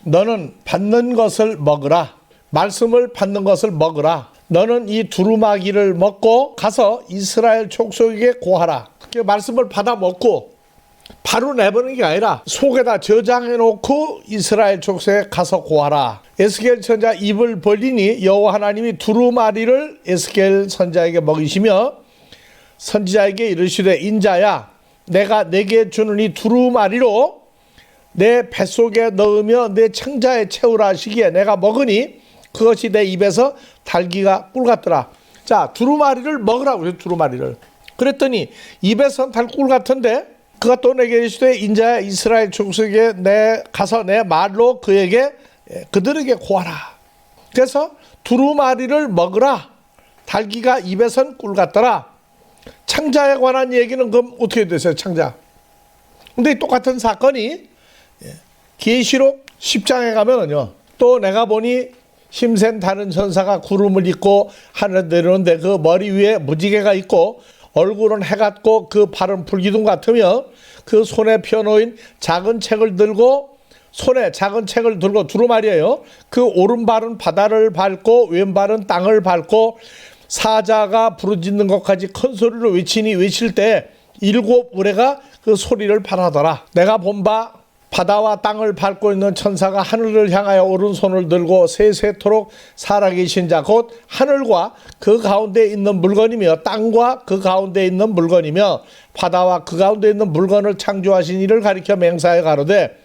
너는 받는 것을 먹으라. 말씀을 받는 것을 먹으라. 너는 이 두루마기를 먹고 가서 이스라엘 족속에게 고하라. 그 말씀을 받아 먹고 바로 내보는 게 아니라 속에다 저장해 놓고 이스라엘 족속에 가서 고하라. 에스겔 선지자 입을 벌리니 여호와 하나님이 두루마리를 에스겔 선지자에게 먹이시며 선지자에게 이르시되 인자야 내가 내게 주는 이 두루마리로 내 뱃속에 넣으며 내 창자에 채우라 하시기에 내가 먹으니 그것이 내 입에서 달기가 꿀 같더라. 자, 두루마리를 먹으라고. 두루마리를. 그랬더니 입에선 달 꿀 같은데 그가 또 내게 이르시되 인자야 이스라엘 족속에 내 가서 내 말로 그들에게 고하라. 그래서 두루마리를 먹으라. 달기가 입에선 꿀 같더라. 창자에 관한 얘기는 그럼 어떻게 되세요? 창자. 근데 똑같은 사건이 계시록 10장에 가면은요. 또 내가 보니 힘센 다른 천사가 구름을 입고 하늘에 내려오는데 그 머리 위에 무지개가 있고 얼굴은 해 같고 그 발은 불기둥 같으며 그 손에 펴놓인 작은 책을 들고 손에 작은 책을 들고 두루마리예요. 그 오른발은 바다를 밟고 왼발은 땅을 밟고 사자가 부르짖는 것까지 큰 소리로 외칠 때 7 우레가 그 소리를 발하더라. 내가 본 바 바다와 땅을 밟고 있는 천사가 하늘을 향하여 오른손을 들고 세세토록 살아계신 자 곧 하늘과 그 가운데 있는 물건이며 땅과 그 가운데 있는 물건이며 바다와 그 가운데 있는 물건을 창조하신 이를 가리켜 맹세하여 가로되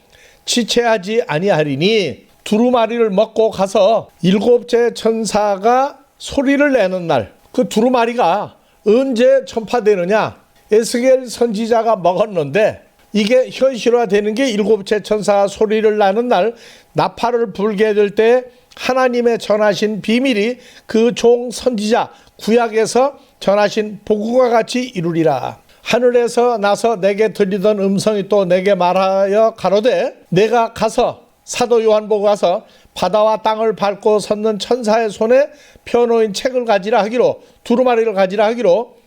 지체하지 아니하리니 두루마리를 먹고 가서 7째 천사가 소리를 내는 날. 그 두루마리가 언제 전파되느냐? 에스겔 선지자가 먹었는데 이게 현실화되는 게 7째 천사가 소리를 나는 날 나팔을 불게 될 때 하나님의 전하신 비밀이 그 종 선지자 구약에서 전하신 복음과 같이 이루리라. 하늘에서 나서 내게 들리던 음성이 또 내게 말하여 가로되 내가 가서 사도 요한보고 가서 바다와 땅을 밟고 섰는 천사의 손에 펴놓인 책을 가지라 하기로 두루마리를 가지라 하기로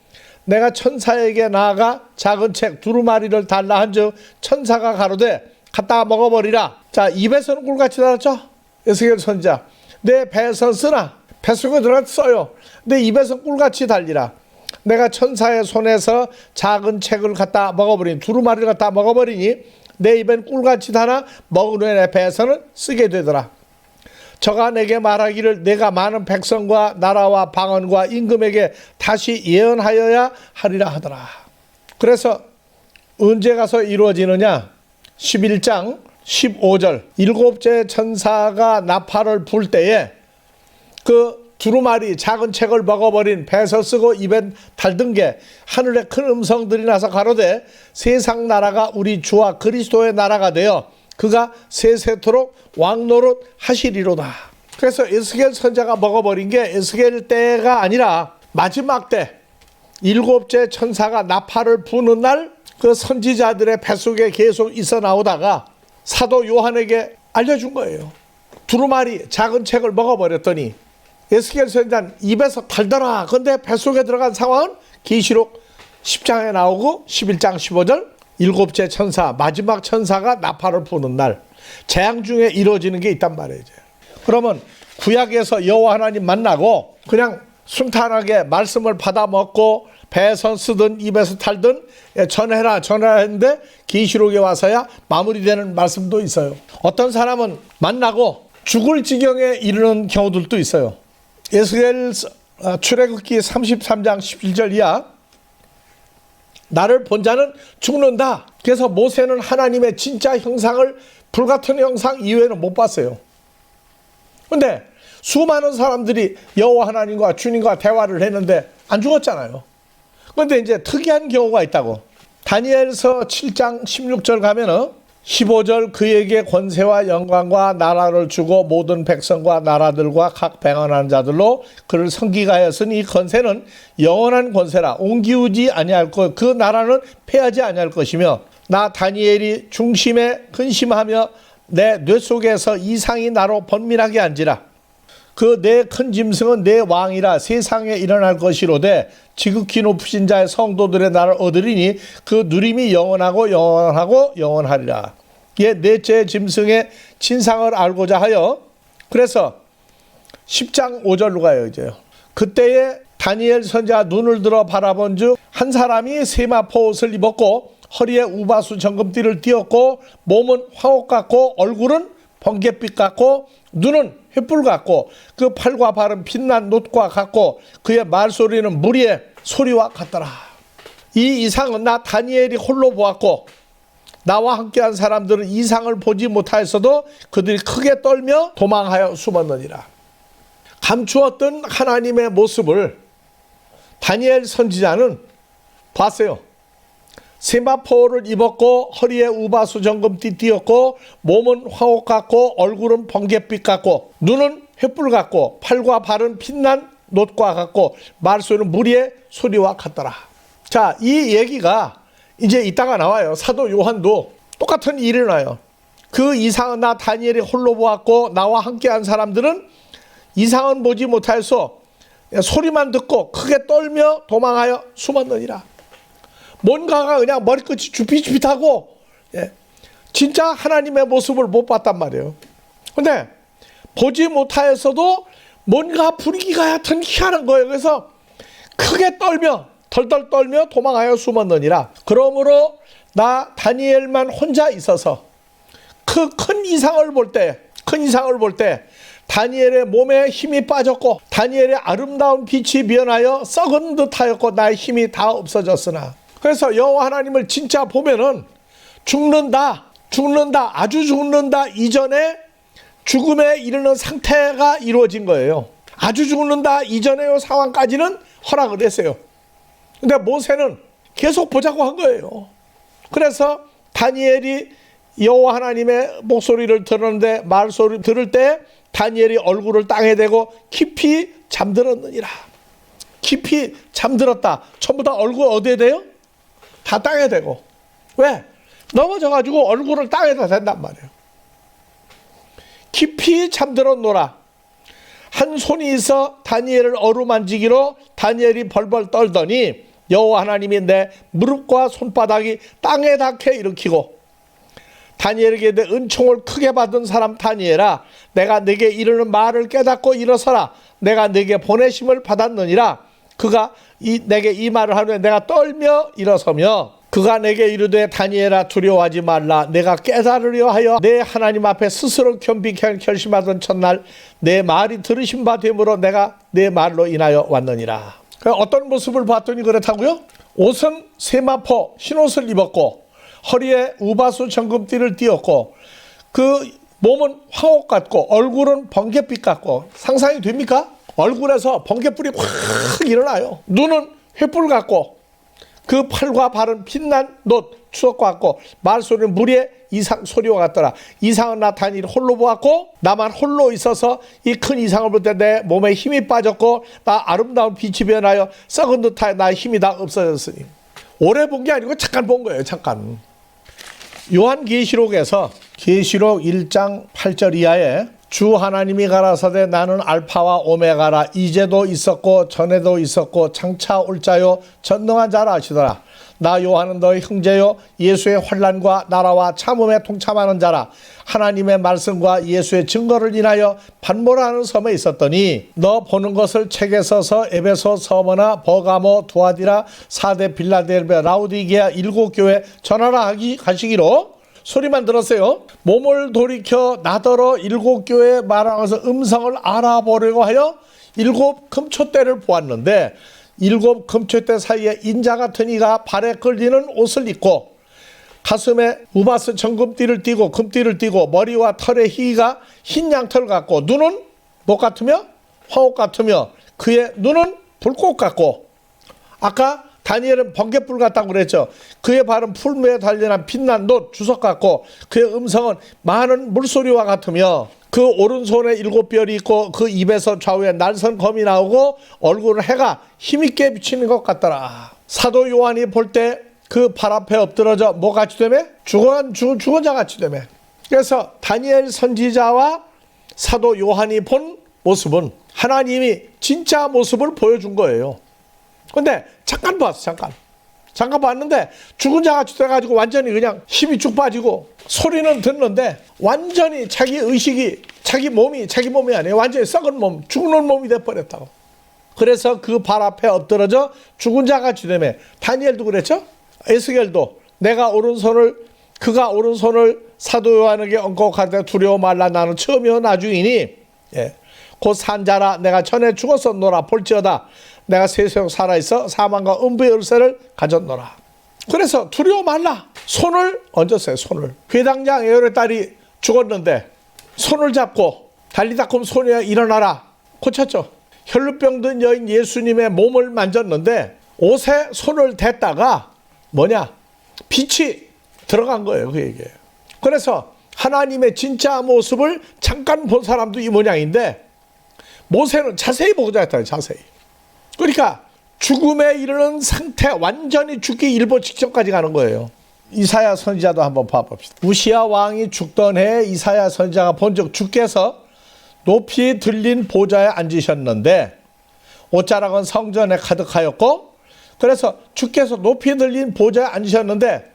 내가 천사에게 나아가 작은 책 두루마리를 달라 한즉 천사가 가로되 갖다가 먹어버리라. 자, 입에서는 꿀같이 달았죠. 에스겔 선지자. 내 배에서 쓰나 뱃속에 들어가 써요. 내 입에서 꿀같이 달리라. 내가 천사의 손에서 작은 책을 갖다 먹어버리니 두루마리를 갖다 먹어버리니 내 입엔 꿀같이 달아 먹은 후에 내 배에서는 쓰게 되더라. 저가 내게 말하기를 내가 많은 백성과 나라와 방언과 임금에게 다시 예언하여야 하리라 하더라. 그래서 언제 가서 이루어지느냐? 11장 15절 7째 천사가 나팔을 불 때에 그 두루마리 작은 책을 먹어버린 배에서 쓰고 입에 달던 게 하늘에 큰 음성들이 나서 가로되 세상 나라가 우리 주와 그리스도의 나라가 되어 그가 세세토록 왕노릇 하시리로다. 그래서 에스겔 선지자가 먹어버린 게 에스겔 때가 아니라 마지막 때 7째 천사가 나팔을 부는 날 그 선지자들의 뱃속에 계속 있어 나오다가 사도 요한에게 알려준 거예요. 두루마리 작은 책을 먹어버렸더니 에스겔 선지자는 입에서 달더라. 근데 뱃속에 들어간 상황은 계시록 10장에 나오고 11장 15절 7째 천사 마지막 천사가 나팔을 부는 날 재앙 중에 이루어지는 게 있단 말이죠. 그러면 구약에서 여호와 하나님 만나고 그냥 순탄하게 말씀을 받아 먹고 배에서 쓰든 입에서 탈든 전해라 했는데 계시록에 와서야 마무리되는 말씀도 있어요. 어떤 사람은 만나고 죽을 지경에 이르는 경우들도 있어요. 에스겔 출애굽기 33장 17절 이하 나를 본 자는 죽는다. 그래서 모세는 하나님의 진짜 형상을 불같은 형상 이외에는 못 봤어요. 근데 수많은 사람들이 여호와 하나님과 주님과 대화를 했는데 안 죽었잖아요. 그런데 이제 특이한 경우가 있다고. 다니엘서 7장 16절 가면은 15절 그에게 권세와 영광과 나라를 주고 모든 백성과 나라들과 각 백언하는 자들로 그를 섬기가하였으니 이 권세는 영원한 권세라 옮기우지 아니할 것 그 나라는 패하지 아니할 것이며 나 다니엘이 중심에 근심하며 내 뇌 속에서 이상이 나로 번민하게 한지라 그 내 큰 짐승은 내 왕이라 세상에 일어날 것이로되 지극히 높으신 자의 성도들의 나를 얻으리니 그 누림이 영원하고 영원하리라. 넷째 짐승의 진상을 알고자 하여, 그래서 10장 5절로 가요. 이제요. 그때에 다니엘 선지자 눈을 들어 바라본 즉 한 사람이 세마포 옷을 입었고 허리에 우바수 정금띠를 띄었고 몸은 황옥 같고 얼굴은 번갯빛 같고 눈은 횃불 같고 그 팔과 발은 빛난 놋과 같고 그의 말소리는 무리의 소리와 같더라. 이 이상은 나 다니엘이 홀로 보았고 나와 함께한 사람들은 이상을 보지 못하였어도 그들이 크게 떨며 도망하여 숨었느니라. 감추었던 하나님의 모습을 다니엘 선지자는 봤어요. 세마포를 입었고 허리에 우바수 정금띠 띄었고 몸은 황옥 같고 얼굴은 번갯빛 같고 눈은 횃불 같고 팔과 발은 빛난 놋과 같고 말소리는 무리의 소리와 같더라. 자, 이 얘기가 이제 이따가 나와요. 사도 요한도 똑같은 일이 일어나요. 그 이상은 나 다니엘이 홀로 보았고 나와 함께한 사람들은 이상은 보지 못하여서 소리만 듣고 크게 떨며 도망하여 숨었느니라. 뭔가가 그냥 머리끝이 주피주피하고 진짜 하나님의 모습을 못 봤단 말이에요. 근데 보지 못하였어도 뭔가 분위기가 하여튼 희한한 거예요. 그래서 크게 떨며 덜덜 떨며 도망하여 숨었느니라. 그러므로 나 다니엘만 혼자 있어서 그 큰 이상을 볼 때 다니엘의 몸에 힘이 빠졌고 다니엘의 아름다운 빛이 변하여 썩은 듯하였고 나의 힘이 다 없어졌으나. 그래서 여호와 하나님을 진짜 보면은 죽는다 아주 죽는다 이전에 죽음에 이르는 상태가 이루어진 거예요. 아주 죽는다 이전의 상황까지는 허락을 했어요. 근데 모세는 계속 보자고 한 거예요. 그래서 다니엘이 여호와 하나님의 목소리를 들었는데 말소리 들을 때 다니엘이 얼굴을 땅에 대고 깊이 잠들었느니라. 깊이 잠들었다. 전부 다 얼굴 어디에 대요? 다 땅에 대고. 왜? 넘어져가지고 얼굴을 땅에다 댄단 말이에요. 깊이 잠들었노라. 한 손이 있어 다니엘을 어루만지기로 다니엘이 벌벌 떨더니 여호와 하나님이 내 무릎과 손바닥이 땅에 닿게 일으키고 다니엘에게 내 은총을 크게 받은 사람 다니엘아 내가 네게 이르는 말을 깨닫고 일어서라. 내가 네게 보내심을 받았느니라. 그가 내게 이 말을 하루에 내가 떨며 일어서며 그가 내게 이르되 다니엘아 두려워하지 말라. 내가 깨달으려 하여 내 하나님 앞에 스스로 겸비케 결심하던 첫날 내 말이 들으신 바 되므로 내가 내 말로 인하여 왔느니라. 어떤 모습을 봤더니 그렇다고요? 옷은 세마포 흰옷을 입었고 허리에 우바수 정금띠를 띄었고 그 몸은 황옥 같고 얼굴은 번갯빛 같고. 상상이 됩니까? 얼굴에서 번갯불이 확 일어나요. 눈은 횃불 같고 그 팔과 발은 빛난 놋 추석 같고 말소리는 무리의 이상 소리와 같더라. 이상은 나 다니엘 홀로 보았고 나만 홀로 있어서 이 큰 이상을 볼 때 내 몸에 힘이 빠졌고 나 아름다운 빛이 변하여 썩은 듯하여 나의 힘이 다 없어졌으니. 오래 본 게 아니고 잠깐 본 거예요. 잠깐. 요한계시록에서 계시록 1장 8절 이하에 주 하나님이 가라사대 나는 알파와 오메가라. 이제도 있었고 전에도 있었고 장차 올 자요 전능한 자라 하시더라. 나 요한은 너의 형제요 예수의 환난과 나라와 참음에 동참하는 자라. 하나님의 말씀과 예수의 증거를 인하여 반모라는 섬에 있었더니 너 보는 것을 책에 써서 에베소, 서머나, 버가모, 두아디라, 사대, 빌라델베, 라우디게아 7교회 전하라 하시기로. 소리만 들었어요. 몸을 돌이켜 나더러 7교회에 말하면서 음성을 알아보려고 하여 7 금초대를 보았는데 7 금초대 사이에 인자 같은 이가 발에 걸리는 옷을 입고 가슴에 우바스 정금띠를 띠고 금띠를 띠고 머리와 털에 희가 흰 양털 같고 눈은 뭐 같으며? 황옥 같으며 그의 눈은 불꽃 같고. 아까 다니엘은 번갯불 같다고 그랬죠. 그의 발은 풀무에 달려난 빛난 놋 주석 같고 그의 음성은 많은 물소리와 같으며 그 오른손에 7별이 있고 그 입에서 좌우에 날선 검이 나오고 얼굴은 해가 힘있게 비치는 것 같더라. 사도 요한이 볼 때 그 발 앞에 엎드러져 뭐같이 되매? 죽은 자같이 되매. 그래서 다니엘 선지자와 사도 요한이 본 모습은 하나님이 진짜 모습을 보여준 거예요. 근데 잠깐 봤어. 잠깐. 잠깐 봤는데 죽은 자같이 돼가지고 완전히 그냥 힘이 쭉 빠지고 소리는 듣는데 완전히 자기 의식이 자기 몸이 아니에요. 완전히 썩은 몸, 죽는 몸이 돼버렸다고. 그래서 그 발 앞에 엎드러져 죽은 자같이 되며 다니엘도 그랬죠. 에스겔도 그가 오른손을 사도 요한에게 얹고 가되 두려워 말라 나는 처음이요 나중이니 곧 산자라 내가 전에 죽었었노라 볼지어다 내가 세상 살아있어 사망과 음부의 열쇠를 가졌노라. 그래서 두려워 말라. 손을 얹었어요. 손을. 회당장 에올의 딸이 죽었는데 손을 잡고 달리다 쿰 소녀야 일어나라 고쳤죠. 혈루병 든 여인 예수님의 몸을 만졌는데 옷에 손을 댔다가 빛이 들어간 거예요. 그에게. 그래서 하나님의 진짜 모습을 잠깐 본 사람도 이 모양인데 모세는 자세히 보고자 했다. 자세히. 그러니까 죽음에 이르는 상태, 완전히 죽기 일보 직전까지 가는 거예요. 이사야 선지자도 한번 봐봅시다. 우시야 왕이 죽던 해에 이사야 선지자가 본즉 주께서 높이 들린 보좌에 앉으셨는데 옷자락은 성전에 가득하였고, 그래서 주께서 높이 들린 보좌에 앉으셨는데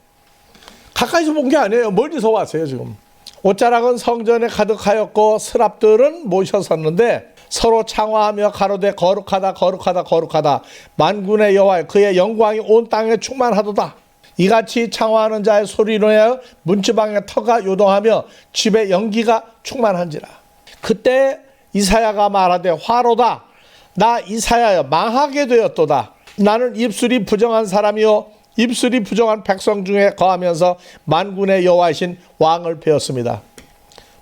가까이서 본 게 아니에요. 멀리서 왔어요. 지금 옷자락은 성전에 가득하였고 스랍들은 모셔섰는데 서로 창화하며 가로되 거룩하다 거룩하다 거룩하다 만군의 여호와 그의 영광이 온 땅에 충만하도다. 이같이 창화하는 자의 소리로 인하여 문지방의 터가 요동하며 집에 연기가 충만한지라. 그때 이사야가 말하되 화로다 나 이사야여 망하게 되었도다. 나는 입술이 부정한 사람이요 입술이 부정한 백성 중에 거하면서 만군의 여호와이신 왕을 배웠습니다.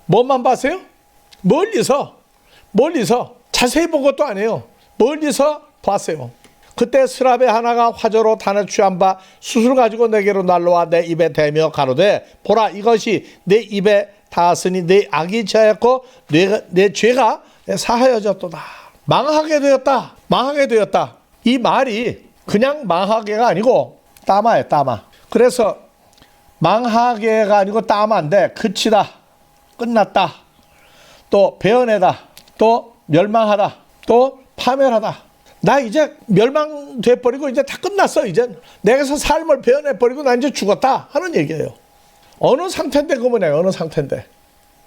뭐만 봤어요? 멀리서 자세히 본 것도 아니에요. 멀리서 봤어요. 그때 스랍의 하나가 화저로 단에 취한 바 숯을 가지고 내게로 날라와 내 입에 대며 가로되 보라 이것이 내 입에 닿았으니 내 악이 취하였고 내 죄가 사하여졌도다. 망하게 되었다. 이 말이 그냥 망하게가 아니고 따마예요. 따마. 그래서 망하게가 아니고 따마인데 그치다, 끝났다, 또 배어내다, 또 멸망하다, 또 파멸하다. 나 이제 멸망돼 버리고 이제 다 끝났어. 이제 내게서 삶을 배어내 버리고 나 이제 죽었다 하는 얘기예요. 어느 상태인데 그 뭐냐? 어느 상태인데.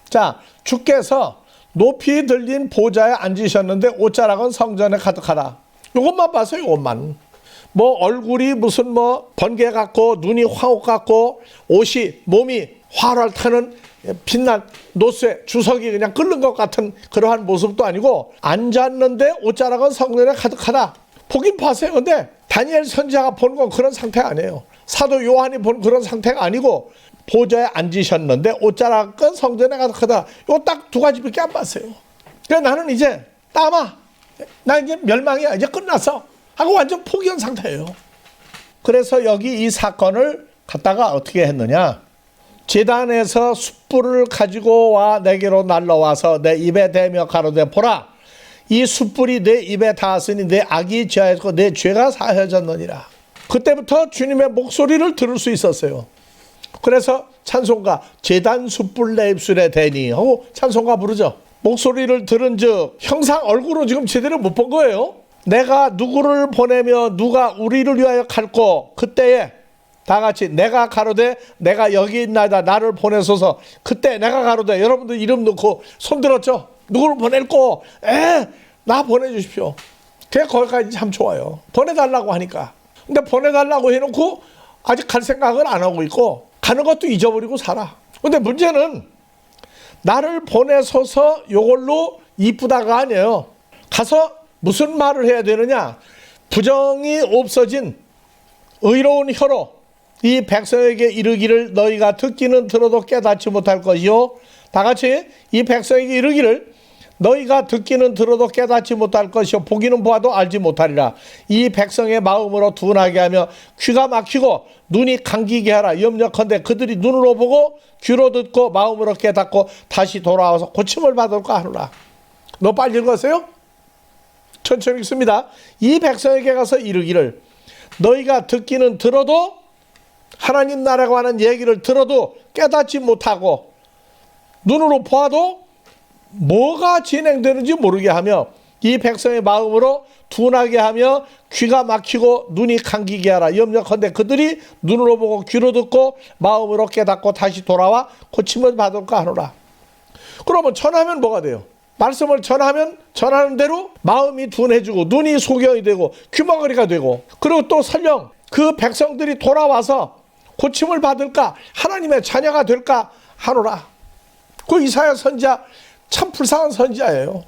자, 주께서 높이 들린 보좌에 앉으셨는데 옷자락은 성전에 가득하다. 이것만 봐서요. 이것만. 얼굴이 무슨 번개 같고 눈이 황옥 같고 옷이 몸이 활활 타는 빛난 노쇠 주석이 그냥 끓는 것 같은 그러한 모습도 아니고 앉았는데 옷자락은 성전에 가득하다. 보긴 봤어요. 근데 다니엘 선지자가 본 건 그런 상태가 아니에요. 사도 요한이 본 그런 상태가 아니고 보좌에 앉으셨는데 옷자락은 성전에 가득하다. 이거 딱 두 가지밖에 안 봤어요. 그래서 나는 이제 나 이제 멸망이야. 이제 끝났어 하고 완전 포기한 상태예요. 그래서 여기 이 사건을 갖다가 어떻게 했느냐. 제단에서 숯불을 가지고 와 내게로 날라와서 내 입에 대며 가로되 보라 이 숯불이 내 입에 닿았으니 내 악이 지하였고 내 죄가 사하여졌느니라. 그때부터 주님의 목소리를 들을 수 있었어요. 그래서 찬송가 제단 숯불 내 입술에 대니 하고 찬송가 부르죠. 목소리를 들은 즉 형상 얼굴은 지금 제대로 못 본 거예요. 내가 누구를 보내며 누가 우리를 위하여 갈고 그때에 다 같이 내가 가로되 내가 여기 있나이다 나를 보내소서. 그때 내가 가로되 여러분들 이름 넣고 손 들었죠. 누구를 보낼고 나 보내주십시오. 그게 거기까지 참 좋아요. 보내달라고 하니까. 근데 보내달라고 해놓고 아직 갈 생각을 안 하고 있고 가는 것도 잊어버리고 살아. 근데 문제는 나를 보내소서 요걸로 이쁘다가 아니에요. 가서 무슨 말을 해야 되느냐. 부정이 없어진 의로운 혀로 이 백성에게 이르기를 너희가 듣기는 들어도 깨닫지 못할 것이요. 다 같이 이 백성에게 이르기를 너희가 듣기는 들어도 깨닫지 못할 것이요 보기는 보아도 알지 못하리라. 이 백성의 마음으로 둔하게 하며 귀가 막히고 눈이 감기게 하라. 염려컨대 그들이 눈으로 보고 귀로 듣고 마음으로 깨닫고 다시 돌아와서 고침을 받을까 하노라. 너 빨리 읽었어요? 천천히 읽습니다. 이 백성에게 가서 이르기를 너희가 듣기는 들어도 하나님 나라에 관한 얘기를 들어도 깨닫지 못하고 눈으로 보아도 뭐가 진행되는지 모르게 하며 이 백성의 마음으로 둔하게 하며 귀가 막히고 눈이 감기게 하라. 염려컨대 그들이 눈으로 보고 귀로 듣고 마음으로 깨닫고 다시 돌아와 고침을 받을까 하노라. 그러면 전하면 뭐가 돼요? 말씀을 전하면 전하는 대로 마음이 둔해지고 눈이 소경이 되고 귀머거리가 되고, 그리고 또 설령 그 백성들이 돌아와서 고침을 받을까, 하나님의 자녀가 될까 하노라. 그 이사야 선지자 참 불쌍한 선지자예요.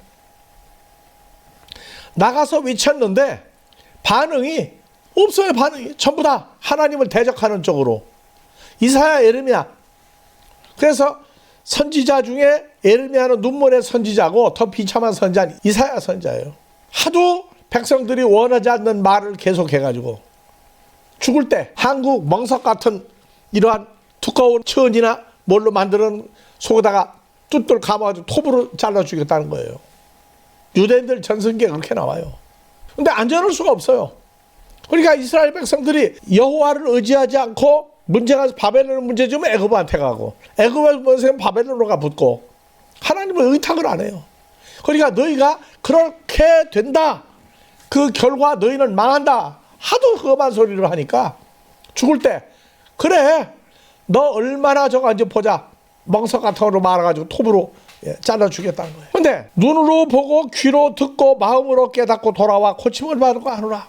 나가서 외쳤는데 반응이 없어요. 반응이 전부 다 하나님을 대적하는 쪽으로. 이사야, 예레미야. 그래서 선지자 중에 예레미야는 눈물의 선지자고 더 비참한 선지자는 이사야 선지자예요. 하도 백성들이 원하지 않는 말을 계속해가지고 죽을 때 한국 멍석 같은 이러한 두꺼운 천이나 뭘로 만드는 속에다가 뚜뚫 감아가지고 톱으로 잘라 죽였다는 거예요. 유대인들 전승기에 그렇게 나와요. 근데 안 전할 수가 없어요. 그러니까 이스라엘 백성들이 여호와를 의지하지 않고 문제가 바벨론 문제지면 애굽한테 가고, 애굽에서 문제는 바벨론으로 가 붙고, 하나님은 의탁을 안 해요. 그러니까 너희가 그렇게 된다, 그 결과 너희는 망한다, 하도 험한 소리를 하니까 죽을 때 그래 너 얼마나 저건지 보자, 멍석 같은 거로 말아가지고 톱으로 잘라 주겠다는 거예요. 근데 눈으로 보고 귀로 듣고 마음으로 깨닫고 돌아와 고침을 받을까 하노라.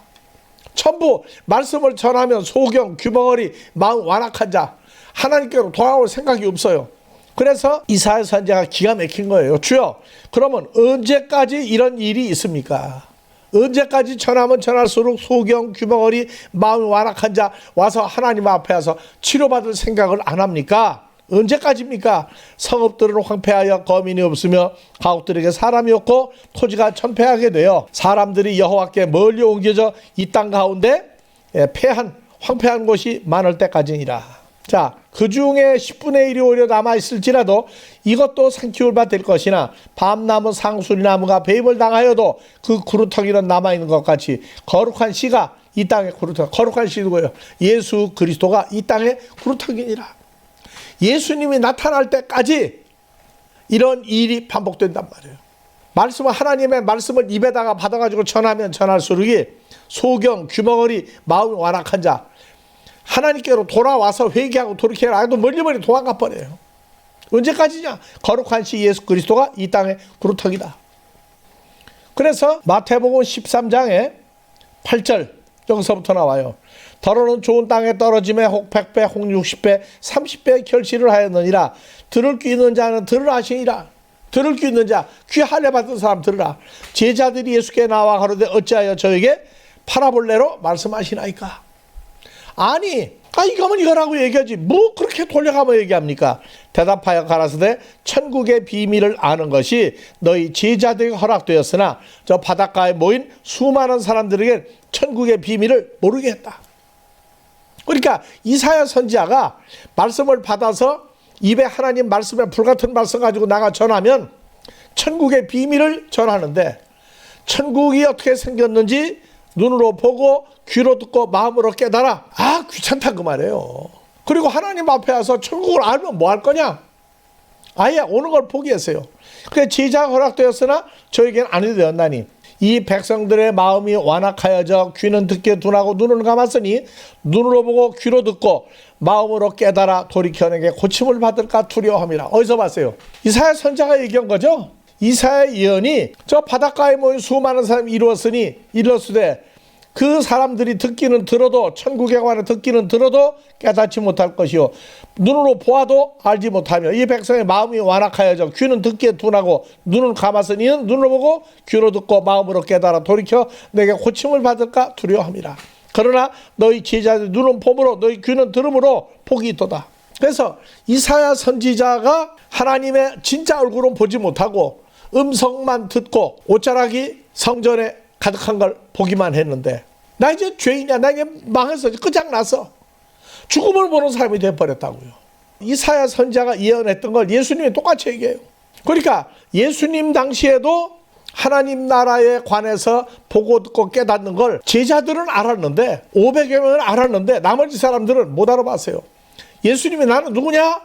전부 말씀을 전하면 소경, 귀머거리, 마음 완악한 자, 하나님께로 돌아올 생각이 없어요. 그래서 이사야 선지자가 기가 막힌 거예요. 주여, 그러면 언제까지 이런 일이 있습니까? 언제까지 전하면 전할수록 소경, 귀머거리, 마음이 완악한 자 와서 하나님 앞에 와서 치료받을 생각을 안 합니까? 언제까지입니까? 성읍들은 황폐하여 거민이 없으며 가옥들에게 사람이 없고 토지가 천폐하게 되어 사람들이 여호와께 멀리 옮겨져 이 땅 가운데 황폐한 곳이 많을 때까지니라. 자, 그 중에 10분의 1이 오히려 남아있을지라도 이것도 산키울 바 될 것이나 밤나무 상수리나무가 배임을 당하여도 그 구루터기는 남아있는 것 같이 거룩한 씨가 이 땅의 구루터기, 거룩한 씨 누구예요? 예수 그리스도가 이 땅의 구루터기니라. 예수님이 나타날 때까지 이런 일이 반복된단 말이에요. 말씀은, 하나님의 말씀을 입에다가 받아가지고 전하면 전할수록 소경, 귀머거리, 마음이 완악한 자, 하나님께로 돌아와서 회개하고 돌이켜라 해도 멀리 도망가 버려요. 언제까지냐? 거룩한 시 예수 그리스도가 이 땅의 구루터기다. 그래서 마태복음 13장에 8절 여기서부터 나와요. 더러는 좋은 땅에 떨어짐에 혹 100배, 혹 60배, 30배 결실을 하였느니라. 들을 귀 있는 자는 들으라 하시니라. 들을 귀 있는 자, 귀 할례 받은 사람 들으라. 제자들이 예수께 나와 가로되 어찌하여 저에게 파라볼레로 말씀하시나이까. 아니, 이거면 이거라고 얘기하지 뭐 그렇게 돌려가며 얘기합니까? 대답하여 가라사대 천국의 비밀을 아는 것이 너희 제자들에게 허락되었으나 저 바닷가에 모인 수많은 사람들에게 천국의 비밀을 모르게 했다. 그러니까 이사야 선지자가 말씀을 받아서 입에 하나님 말씀에 불같은 말씀 가지고 나가 전하면 천국의 비밀을 전하는데, 천국이 어떻게 생겼는지 눈으로 보고 귀로 듣고 마음으로 깨달아. 귀찮다 그 말이에요. 그리고 하나님 앞에 와서 천국을 알면 뭐 할 거냐? 아예 오는 걸 포기했어요. 그래서 제자가 허락되었으나 저에게는 아니 되었나니 이 백성들의 마음이 완악하여져 귀는 듣게 둔하고 눈을 감았으니 눈으로 보고 귀로 듣고 마음으로 깨달아 돌이켜 내게 고침을 받을까 두려워함이라. 어디서 봤어요? 이사야 선지자가 얘기한 거죠. 이사야 예언이 저 바닷가에 모인 수많은 사람이 이루었으되 그 사람들이 듣기는 들어도, 천국에 관해 듣기는 들어도 깨닫지 못할 것이요 눈으로 보아도 알지 못하며 이 백성의 마음이 완악하여져 귀는 듣기에 둔하고 눈은 감았으니 눈으로 보고 귀로 듣고 마음으로 깨달아 돌이켜 내게 고침을 받을까 두려워함이라. 그러나 너희 제자들 눈은 봄으로 너희 귀는 들음으로 복이 있도다. 그래서 이사야 선지자가 하나님의 진짜 얼굴은 보지 못하고 음성만 듣고 옷자락이 성전에 가득한 걸 보기만 했는데, 나 이제 죄인이야, 나 이제 망했어, 끝장났어, 죽음을 보는 사람이 되어버렸다고요. 이사야 선지자가 예언했던 걸 예수님이 똑같이 얘기해요. 그러니까 예수님 당시에도 하나님 나라에 관해서 보고 듣고 깨닫는 걸 제자들은 알았는데, 500여 명은 알았는데 나머지 사람들은 못 알아봤어요. 예수님이 나는 누구냐?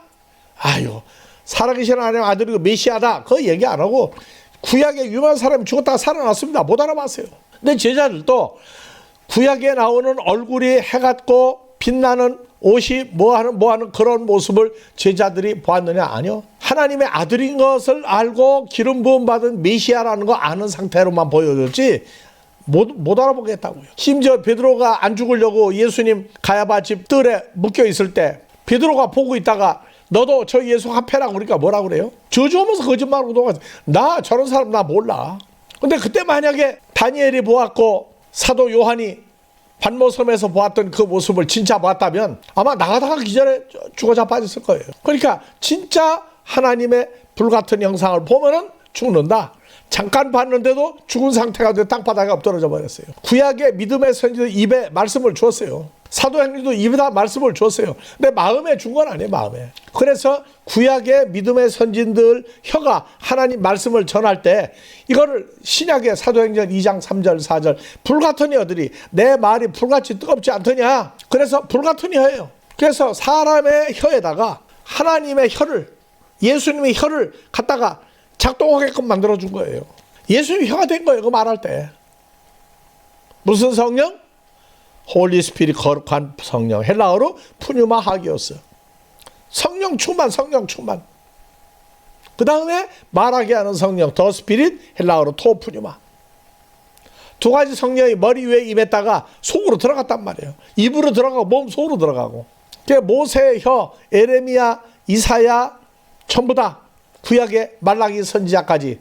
살아계신 하나님의 아들이고 메시아다, 그거 얘기 안 하고 구약에 유명한 사람이 죽었다가 살아났습니다. 못 알아봤어요. 근데 제자들도 구약에 나오는 얼굴이 해같고 빛나는 옷이 뭐하는 그런 모습을 제자들이 보았느냐? 아니요. 하나님의 아들인 것을 알고 기름 부음 받은 메시아라는 거 아는 상태로만 보여줬지 못 알아보겠다고요. 심지어 베드로가 안 죽으려고 예수님 가야바 집 뜰에 묶여 있을 때 베드로가 보고 있다가 너도 저 예수 합해라고 그러니까 뭐라 그래요? 저주하면서 거짓말하고 도와서 나 저런 사람 나 몰라. 근데 그때 만약에 다니엘이 보았고 사도 요한이 반모섬에서 보았던 그 모습을 진짜 봤다면 아마 나가다가 기절해 죽어 자빠졌을 거예요. 그러니까 진짜 하나님의 불같은 형상을 보면은 죽는다. 잠깐 봤는데도 죽은 상태가 돼 땅바닥에 엎드러져 버렸어요. 구약의 믿음의 선지자들 입에 말씀을 주었어요. 사도행전도 입에다 말씀을 주었어요. 근데 마음에 준 건 아니에요. 마음에. 그래서 구약의 믿음의 선진들 혀가 하나님 말씀을 전할 때 이거를 신약의 사도행전 2장 3절 4절 불같은 혀들이 내 말이 불같이 뜨겁지 않더냐. 그래서 불같은 혀예요. 그래서 사람의 혀에다가 하나님의 혀를 예수님의 혀를 갖다가 작동하게끔 만들어준 거예요. 예수님이 혀가 된 거예요. 그 말할 때. 무슨 성령? 홀리 스피릿 거룩한 성령. 헬라어로 푸뉴마 하기오스. 성령 충만, 성령 충만. 그 다음에 말하게 하는 성령 더 스피릿 헬라어로 토 푸뉴마. 두 가지 성령이 머리 위에 임했다가 속으로 들어갔단 말이에요. 입으로 들어가고 몸 속으로 들어가고. 모세의 혀, 에레미야, 이사야 전부 다 구약의 말라기 선지자까지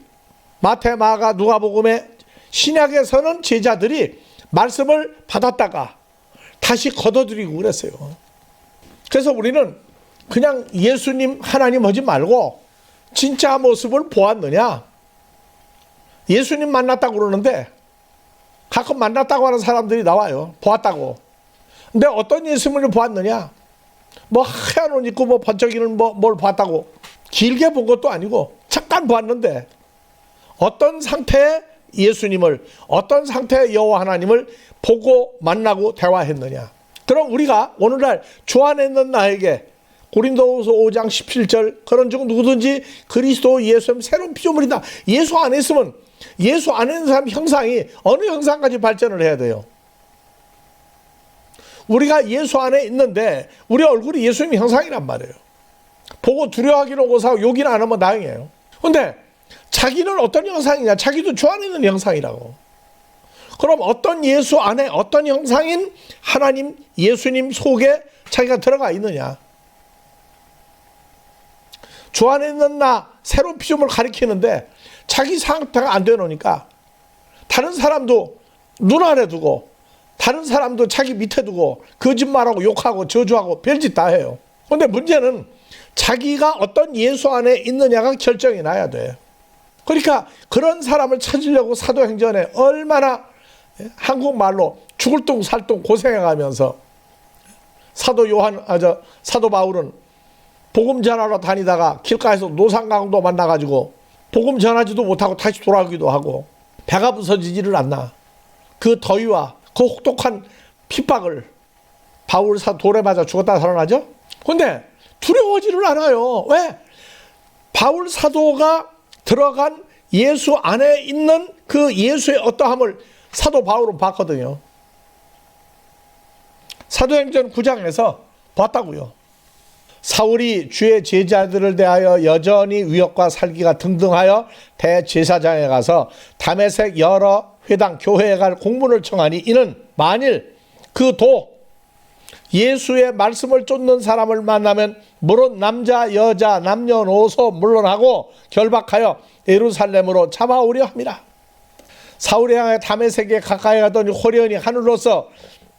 마태, 마가, 누가복음의 신약에서는 제자들이 말씀을 받았다가 다시 걷어들이고 그랬어요. 그래서 우리는 그냥 예수님 하나님 하지 말고 진짜 모습을 보았느냐. 예수님 만났다고 그러는데 가끔 만났다고 하는 사람들이 나와요. 보았다고. 근데 어떤 예수님을 보았느냐. 뭐 하얀 옷 입고 뭐 번쩍이는 뭘 봤다고. 길게 본 것도 아니고 잠깐 보았는데 어떤 상태의 예수님을 어떤 상태의 여호와 하나님을 보고 만나고 대화했느냐. 그럼 우리가 오늘날 주 안에 있는 나에게 고린도후서 5장 17절 그런 중 누구든지 그리스도 예수님 새로운 피조물이다. 예수 안에 있으면 예수 안에 있는 사람 형상이 어느 형상까지 발전을 해야 돼요. 우리가 예수 안에 있는데 우리 얼굴이 예수님 형상이란 말이에요. 보고 두려워하기는 오고사고 욕이나 안 하면 다행이에요. 근데 자기는 어떤 형상이냐? 자기도 주 안에 있는 형상이라고. 그럼 어떤 예수 안에 어떤 형상인 하나님 예수님 속에 자기가 들어가 있느냐? 주 안에 있는 나 새로운 피조물을 가리키는데 자기 상태가 안 되놓으니까 다른 사람도 눈 아래 두고 다른 사람도 자기 밑에 두고 거짓말하고 욕하고 저주하고 별짓 다 해요. 그런데 문제는 자기가 어떤 예수 안에 있느냐가 결정이 나야 돼. 그러니까 그런 사람을 찾으려고 사도행전에 얼마나 한국말로 죽을 둥 살 둥 고생해가면서 사도 바울은 복음 전하러 다니다가 길가에서 노상강도 만나가지고 복음 전하지도 못하고 다시 돌아오기도 하고 배가 부서지지를 않나. 그 더위와 그 혹독한 핍박을 바울 돌에 맞아 죽었다 살아나죠? 근데 두려워지를 않아요. 왜? 바울 사도가 들어간 예수 안에 있는 그 예수의 어떠함을 사도 바울은 봤거든요. 사도행전 9장에서 봤다고요. 사울이 주의 제자들을 대하여 여전히 위협과 살기가 등등하여 대제사장에 가서 다메섹 여러 회당 교회에 갈 공문을 청하니 이는 만일 그 예수의 말씀을 쫓는 사람을 만나면 물론 남자 여자 남녀노소 물론하고 결박하여 예루살렘으로 잡아오려 합니다. 사울이 향해 다메섹에 가까이 가더니 호련히 하늘로서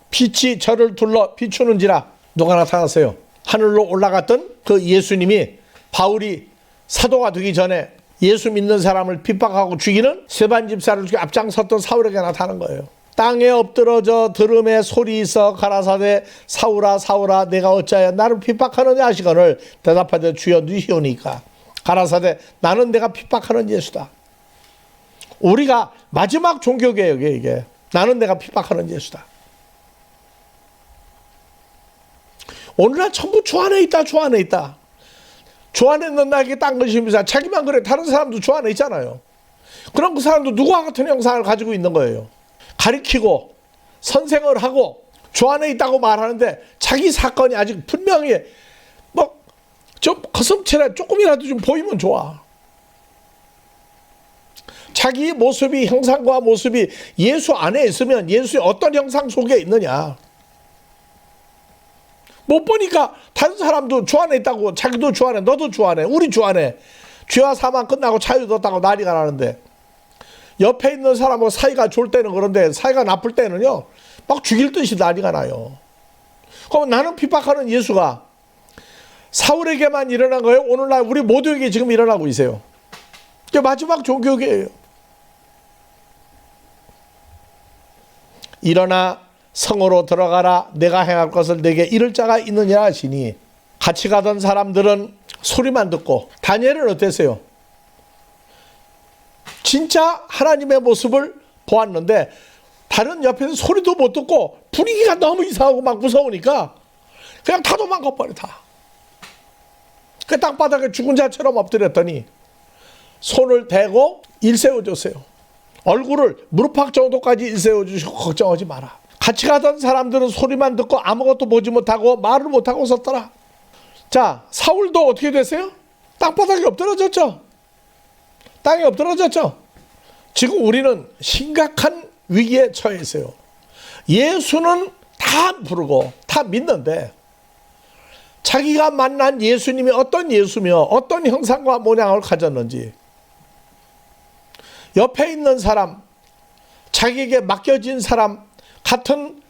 빛이 저를 둘러 비추는지라. 누가 나타났어요? 하늘로 올라갔던 그 예수님이 바울이 사도가 되기 전에 예수 믿는 사람을 핍박하고 죽이는 세반 집사를 죽여 앞장섰던 사울에게 나타난 거예요. 땅에 엎드러져 들음에 소리 있어 가라사대 사울아 사울아 내가 어찌하여 나를 핍박하느냐 하시거늘 대답하되 주여 누이오니까 가라사대 나는 내가 핍박하는 예수다. 우리가 마지막 종교개혁이에요. 이게 나는 내가 핍박하는 예수다. 오늘날 전부 주 안에 있다 주 안에 있다. 주 안에 있는 나에게 딴 것입니다. 자기만 그래. 다른 사람도 주 안에 있잖아요. 그럼 그 사람도 누구와 같은 형상을 가지고 있는 거예요. 가리키고 선생을 하고 주 안에 있다고 말하는데 자기 사건이 아직 분명히 뭐 좀 거슴치레 조금이라도 좀 보이면 좋아. 자기 모습이 형상과 모습이 예수 안에 있으면 예수의 어떤 형상 속에 있느냐. 못 보니까 다른 사람도 주 안에 있다고 자기도 주 안에 너도 주 안에 우리 주 안에 죄와 사망 끝나고 자유 얻었다고 난리가 나는데 옆에 있는 사람하고 사이가 좋을 때는 그런데 사이가 나쁠 때는요 막 죽일 듯이 난리가 나요. 그럼 나는 핍박하는 예수가 사울에게만 일어난 거예요? 오늘날 우리 모두에게 지금 일어나고 있어요. 이게 마지막 종교개예요. 일어나 성으로 들어가라. 내가 행할 것을 내게 이를 자가 있느냐 하시니 같이 가던 사람들은 소리만 듣고 다니엘은 어땠어요? 진짜 하나님의 모습을 보았는데 다른 옆에서 소리도 못 듣고 분위기가 너무 이상하고 막 무서우니까 그냥 다 도망가 버려 다. 그 땅바닥에 죽은 자처럼 엎드렸더니 손을 대고 일세워줬어요. 얼굴을 무릎팍 정도까지 일세워주시고 걱정하지 마라. 같이 가던 사람들은 소리만 듣고 아무것도 보지 못하고 말을 못하고 섰더라. 자, 사울도 어떻게 됐어요? 땅바닥에 엎드러졌죠. 땅에 엎드러졌죠. 지금 우리는 심각한 위기에 처해 있어요. 예수는 다 부르고 다 믿는데 자기가 만난 예수님이 어떤 예수며 어떤 형상과 모양을 가졌는지 옆에 있는 사람, 자기에게 맡겨진 사람, 같은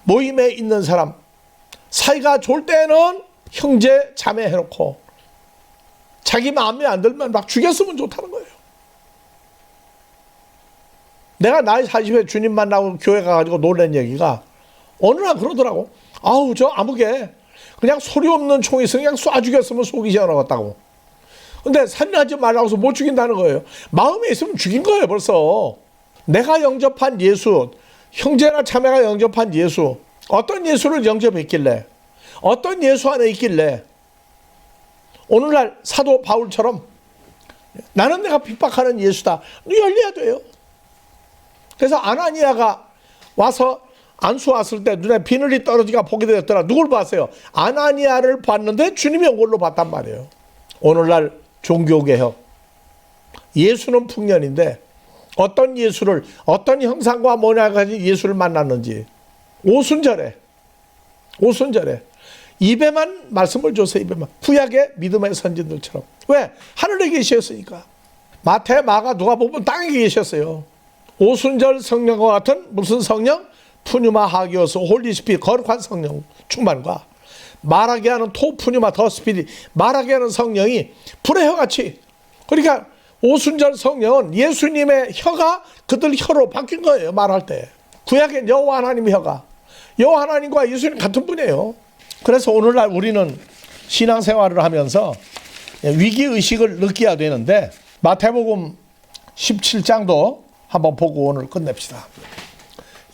모임에 있는 사람 사이가 좋을 때는 형제 자매 해놓고 자기 마음에 안 들면 막 죽였으면 좋다는 거예요. 내가 나이 40에 주님 만나고 교회 가가지고 놀란 얘기가 어느 날 그러더라고. 아우 저 아무개 그냥 소리 없는 총이 있으면 그냥 쏴 죽였으면 속이 시원하겠다고. 근데 살인하지 말라고 해서 못 죽인다는 거예요. 마음에 있으면 죽인 거예요 벌써. 내가 영접한 예수, 형제나 자매가 영접한 예수, 어떤 예수를 영접했길래 어떤 예수 안에 있길래 오늘날 사도 바울처럼 나는 내가 핍박하는 예수다. 열려야 돼요. 그래서 아나니아가 와서 안수 왔을 때 눈에 비늘이 떨어지가 보게 되었더라. 누굴 봤어요? 아나니아를 봤는데 주님의 얼굴로 봤단 말이에요. 오늘날 종교개혁. 예수는 풍년인데 어떤 예수를 어떤 형상과 모양을 가진 예수를 만났는지 오순절에 입에만 말씀을 줘서 입에만 구약의 믿음의 선진들처럼. 왜? 하늘에 계셨으니까. 마태, 마가, 누가복음 땅에 계셨어요. 오순절 성령과 같은 무슨 성령? 푸뉴마 하기오스 홀리스피릿 거룩한 성령 충만과 말하게 하는 토푸뉴마 더 스피릿 말하게 하는 성령이 불의 혀같이. 그러니까 오순절 성령은 예수님의 혀가 그들 혀로 바뀐 거예요. 말할 때 구약의 여호와 하나님의 혀가 여호와 하나님과 예수님 같은 분이에요. 그래서 오늘날 우리는 신앙생활을 하면서 위기의식을 느껴야 되는데 마태복음 17장도 한번 보고 오늘 끝냅시다.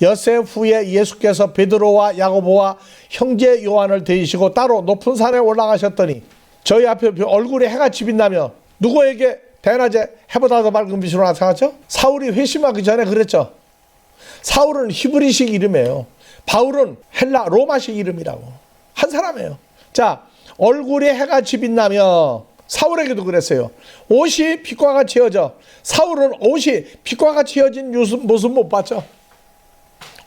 엿새 후에 예수께서 베드로와 야고보와 형제 요한을 데리시고 따로 높은 산에 올라가셨더니 저희 앞에 얼굴에 해가 빛나며 누구에게 대낮에 해보다 더 밝은 빛으로 나타났죠? 사울이 회심하기 전에 그랬죠. 사울은 히브리식 이름이에요. 바울은 헬라 로마식 이름이라고. 한 사람이에요. 자, 얼굴에 해가 빛나며 사울에게도 그랬어요. 옷이 빛과 같이 휘어져. 사울은 옷이 빛과 같이 휘어진 모습 못 봤죠.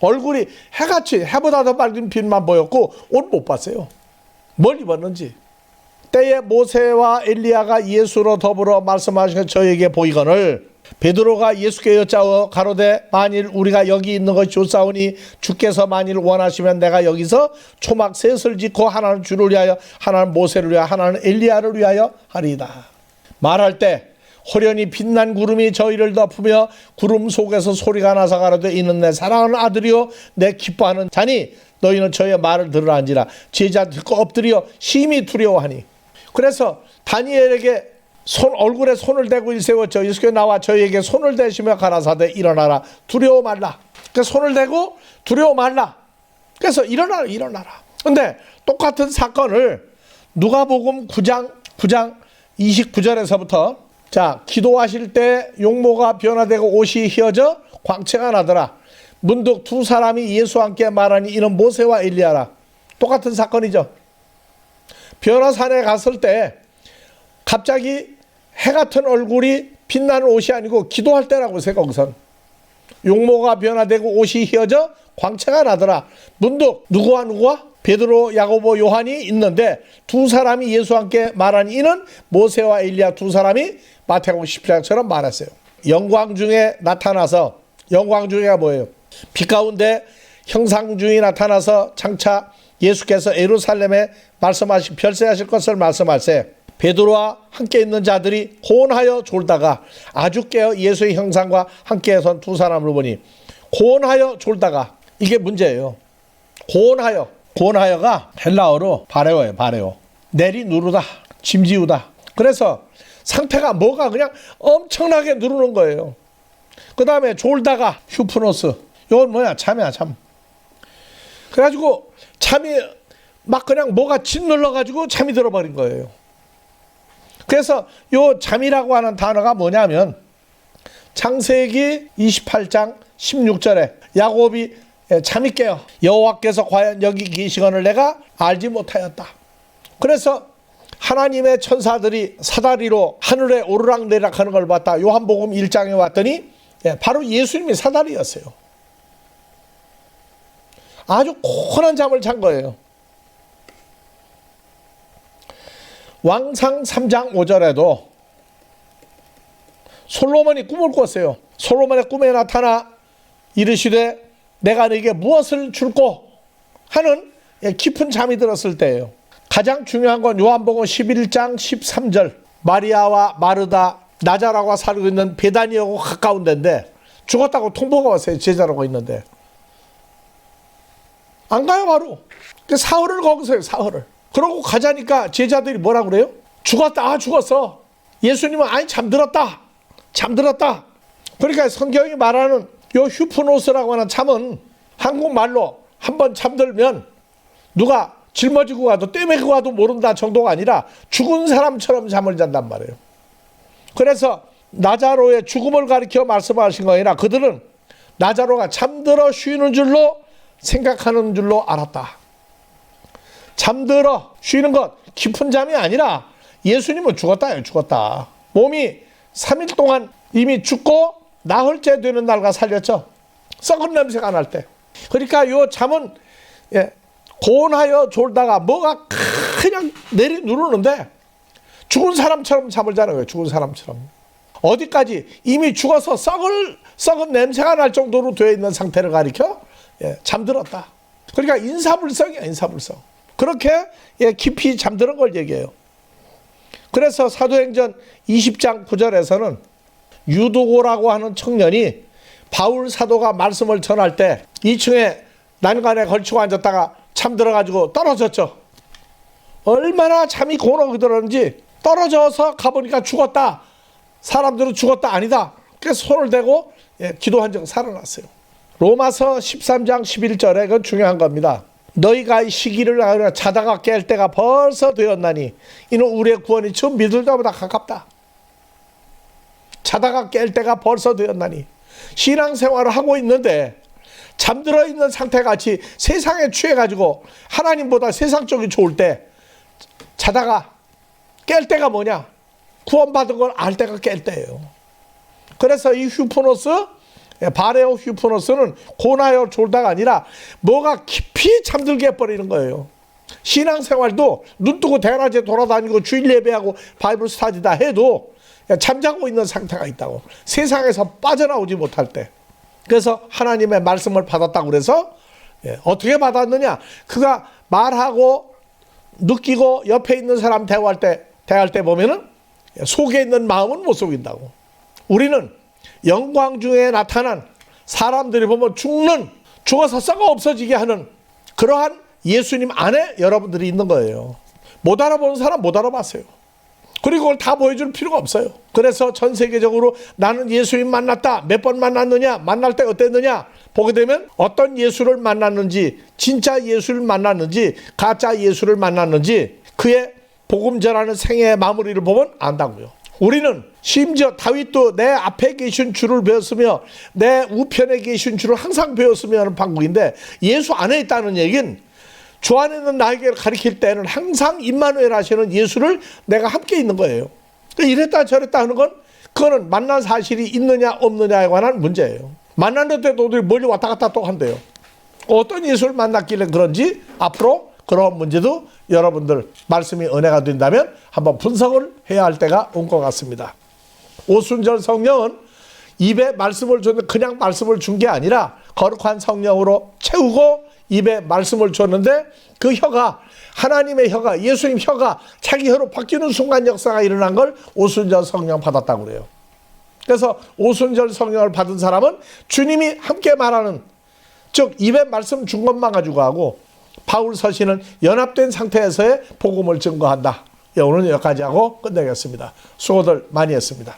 얼굴이 해같이 해보다 더 밝은 빛만 보였고 옷 못 봤어요. 뭘 입었는지. 때에 모세와 엘리야가 예수로 더불어 말씀하시고 저에게 보이거늘 베드로가 예수께 여짜어 가로되 만일 우리가 여기 있는 것이 좋사오니 주께서 만일 원하시면 내가 여기서 초막 셋을 짓고 하나는 주를 위하여 하나는 모세를 위하여 하나는 엘리야를 위하여 하리이다. 말할 때 호련히 빛난 구름이 저희를 덮으며 구름 속에서 소리가 나서 가로되 이는 내 사랑하는 아들이요 내 기뻐하는 자니 너희는 저의 말을 들으라 한지라. 제자 듣고 엎드려 심히 두려워하니. 그래서 다니엘에게 얼굴에 손을 대고 일세웠죠. 예수께서 나와 저희에게 손을 대시며 가라사대 일어나라 두려워 말라. 그래서 손을 대고 두려워 말라. 그래서 일어나라. 근데 똑같은 사건을 누가복음 9장 29절에서부터 자, 기도하실 때 용모가 변화되고 옷이 휘어져 광채가 나더라. 문득 두 사람이 예수와 함께 말하니 이는 모세와 엘리야라. 똑같은 사건이죠. 변화산에 갔을 때 갑자기 해 같은 얼굴이 빛나는 옷이 아니고 기도할 때라고 해서 거기선 용모가 변화되고 옷이 휘어져 광채가 나더라. 문득 누구와 베드로, 야고보, 요한이 있는데 두 사람이 예수와 함께 말하니 이는 모세와 엘리야 두 사람이 마태복음 10장처럼 말했어요. 영광 중에 나타나서, 영광 중에가 뭐예요? 빛 가운데 형상 중이 나타나서 장차 예수께서 예루살렘에 말씀하신 별세하실 것을 말씀하세. 베드로와 함께 있는 자들이 고온하여 졸다가 아주 깨어 예수의 형상과 함께 선 두 사람을 보니 고온하여 졸다가, 이게 문제예요. 고온하여가 헬라어로 바레오예요. 바레오. 내리누르다, 짐지우다. 그래서 상태가 뭐가 그냥 엄청나게 누르는 거예요. 그 다음에 졸다가 휴프노스. 이건 뭐야? 잠이야, 잠. 그래가지고 잠이 막 그냥 뭐가 짓눌러가지고 잠이 들어버린 거예요. 그래서 요 잠이라고 하는 단어가 뭐냐면 창세기 28장 16절에 야곱이 잠이 깨어 여호와께서 과연 여기 계시거늘 내가 알지 못하였다. 그래서 하나님의 천사들이 사다리로 하늘에 오르락내리락 하는 걸 봤다. 요한복음 1장에 왔더니 바로 예수님이 사다리였어요. 아주 고단한 잠을 잔 거예요. 왕상 3장 5절에도 솔로몬이 꿈을 꿨어요. 솔로몬의 꿈에 나타나 이르시되 내가 네게 무엇을 줄꼬 하는 깊은 잠이 들었을 때예요. 가장 중요한 건 요한복음 11장 13절 마리아와 마르다 나자라고 살고 있는 베다니하고 가까운 데인데 죽었다고 통보가 왔어요. 제자라고 있는데 안 가요. 바로 사흘을 거기서 해요. 사흘을. 그러고 가자니까 제자들이 뭐라고 그래요? 죽었다. 아, 죽었어. 예수님은 아니 잠들었다. 그러니까 성경이 말하는 요 휴프노스라고 하는 잠은 한국말로 한번 잠들면 누가 짊어지고 가도 떼매고 가도 모른다 정도가 아니라 죽은 사람처럼 잠을 잔단 말이에요. 그래서 나자로의 죽음을 가리켜 말씀하신 거 아니라 그들은 나자로가 잠들어 쉬는 줄로 생각하는 줄로 알았다. 잠들어 쉬는 것, 깊은 잠이 아니라 예수님은 죽었다요. 죽었다. 몸이 3일 동안 이미 죽고 나흘째 되는 날과 살렸죠. 썩은 냄새가 날 때. 그러니까 요 잠은 고온하여 졸다가 뭐가 그냥 내리 누르는데 죽은 사람처럼 잠을 자는 거예요. 죽은 사람처럼. 어디까지? 이미 죽어서 썩은 냄새가 날 정도로 되어 있는 상태를 가리켜 잠들었다. 그러니까 인사불성이야. 인사불성. 그렇게 깊이 잠드는 걸 얘기해요. 그래서 사도행전 20장 9절에서는 유두고라고 하는 청년이 바울 사도가 말씀을 전할 때 2층에 난간에 걸치고 앉았다가 잠들어가지고 떨어졌죠. 얼마나 잠이 고노게 들었는지 떨어져서 가보니까 죽었다. 사람들은 죽었다. 아니다. 그래서 손을 대고 기도한 적 살아났어요. 로마서 13장 11절에 그건 중요한 겁니다. 너희가 이 시기를 자다가 깰 때가 벌써 되었나니 이는 우리의 구원이 처음 믿을 때보다 가깝다. 자다가 깰 때가 벌써 되었나니 신앙생활을 하고 있는데 잠들어 있는 상태같이 세상에 취해가지고 하나님보다 세상 쪽이 좋을 때 자다가 깰 때가 뭐냐? 구원받은 걸 알 때가 깰 때예요. 그래서 이 휴프노스, 바레오 휴프노스는 고나요 졸다가 아니라 뭐가 깊이 잠들게 해버리는 거예요. 신앙생활도 눈 뜨고 대낮에 돌아다니고 주일 예배하고 바이블 스타디다 해도 잠자고 있는 상태가 있다고. 세상에서 빠져나오지 못할 때. 그래서 하나님의 말씀을 받았다고 그래서 어떻게 받았느냐? 그가 말하고 느끼고 옆에 있는 사람 대할 때 보면은 속에 있는 마음은 못 속인다고. 우리는 영광 중에 나타난 사람들이 보면 죽어서 썩어 없어지게 하는 그러한 예수님 안에 여러분들이 있는 거예요. 못 알아보는 사람 못 알아봤어요. 그리고 그걸 다 보여줄 필요가 없어요. 그래서 전 세계적으로 나는 예수님 만났다. 몇 번 만났느냐? 만날 때 어땠느냐? 보게 되면 어떤 예수를 만났는지, 진짜 예수를 만났는지, 가짜 예수를 만났는지 그의 복음 전하는 생애의 마무리를 보면 안다고요. 우리는 심지어 다윗도 내 앞에 계신 주를 배웠으며 내 우편에 계신 주를 항상 배웠으며 하는 방국인데, 예수 안에 있다는 얘기는 주 안에 있는 나에게 가리킬 때는 항상 임마누엘 하시는 예수를 내가 함께 있는 거예요. 이랬다 저랬다 하는 건 그거는 만난 사실이 있느냐 없느냐에 관한 문제예요. 만났는데도 우리 멀리 왔다 갔다 또 한대요. 어떤 예수를 만났길래 그런지 앞으로 그런 문제도 여러분들 말씀이 은혜가 된다면 한번 분석을 해야 할 때가 온 것 같습니다. 오순절 성령은 입에 말씀을 줬는데 그냥 말씀을 준 게 아니라 거룩한 성령으로 채우고 입에 말씀을 줬는데, 그 혀가 하나님의 혀가, 예수님 혀가 자기 혀로 바뀌는 순간 역사가 일어난 걸 오순절 성령 받았다고 그래요. 그래서 오순절 성령을 받은 사람은 주님이 함께 말하는, 즉 입에 말씀 준 것만 가지고 하고, 바울 서신은 연합된 상태에서의 복음을 증거한다. 오늘은 여기까지 하고 끝내겠습니다. 수고들 많이 했습니다.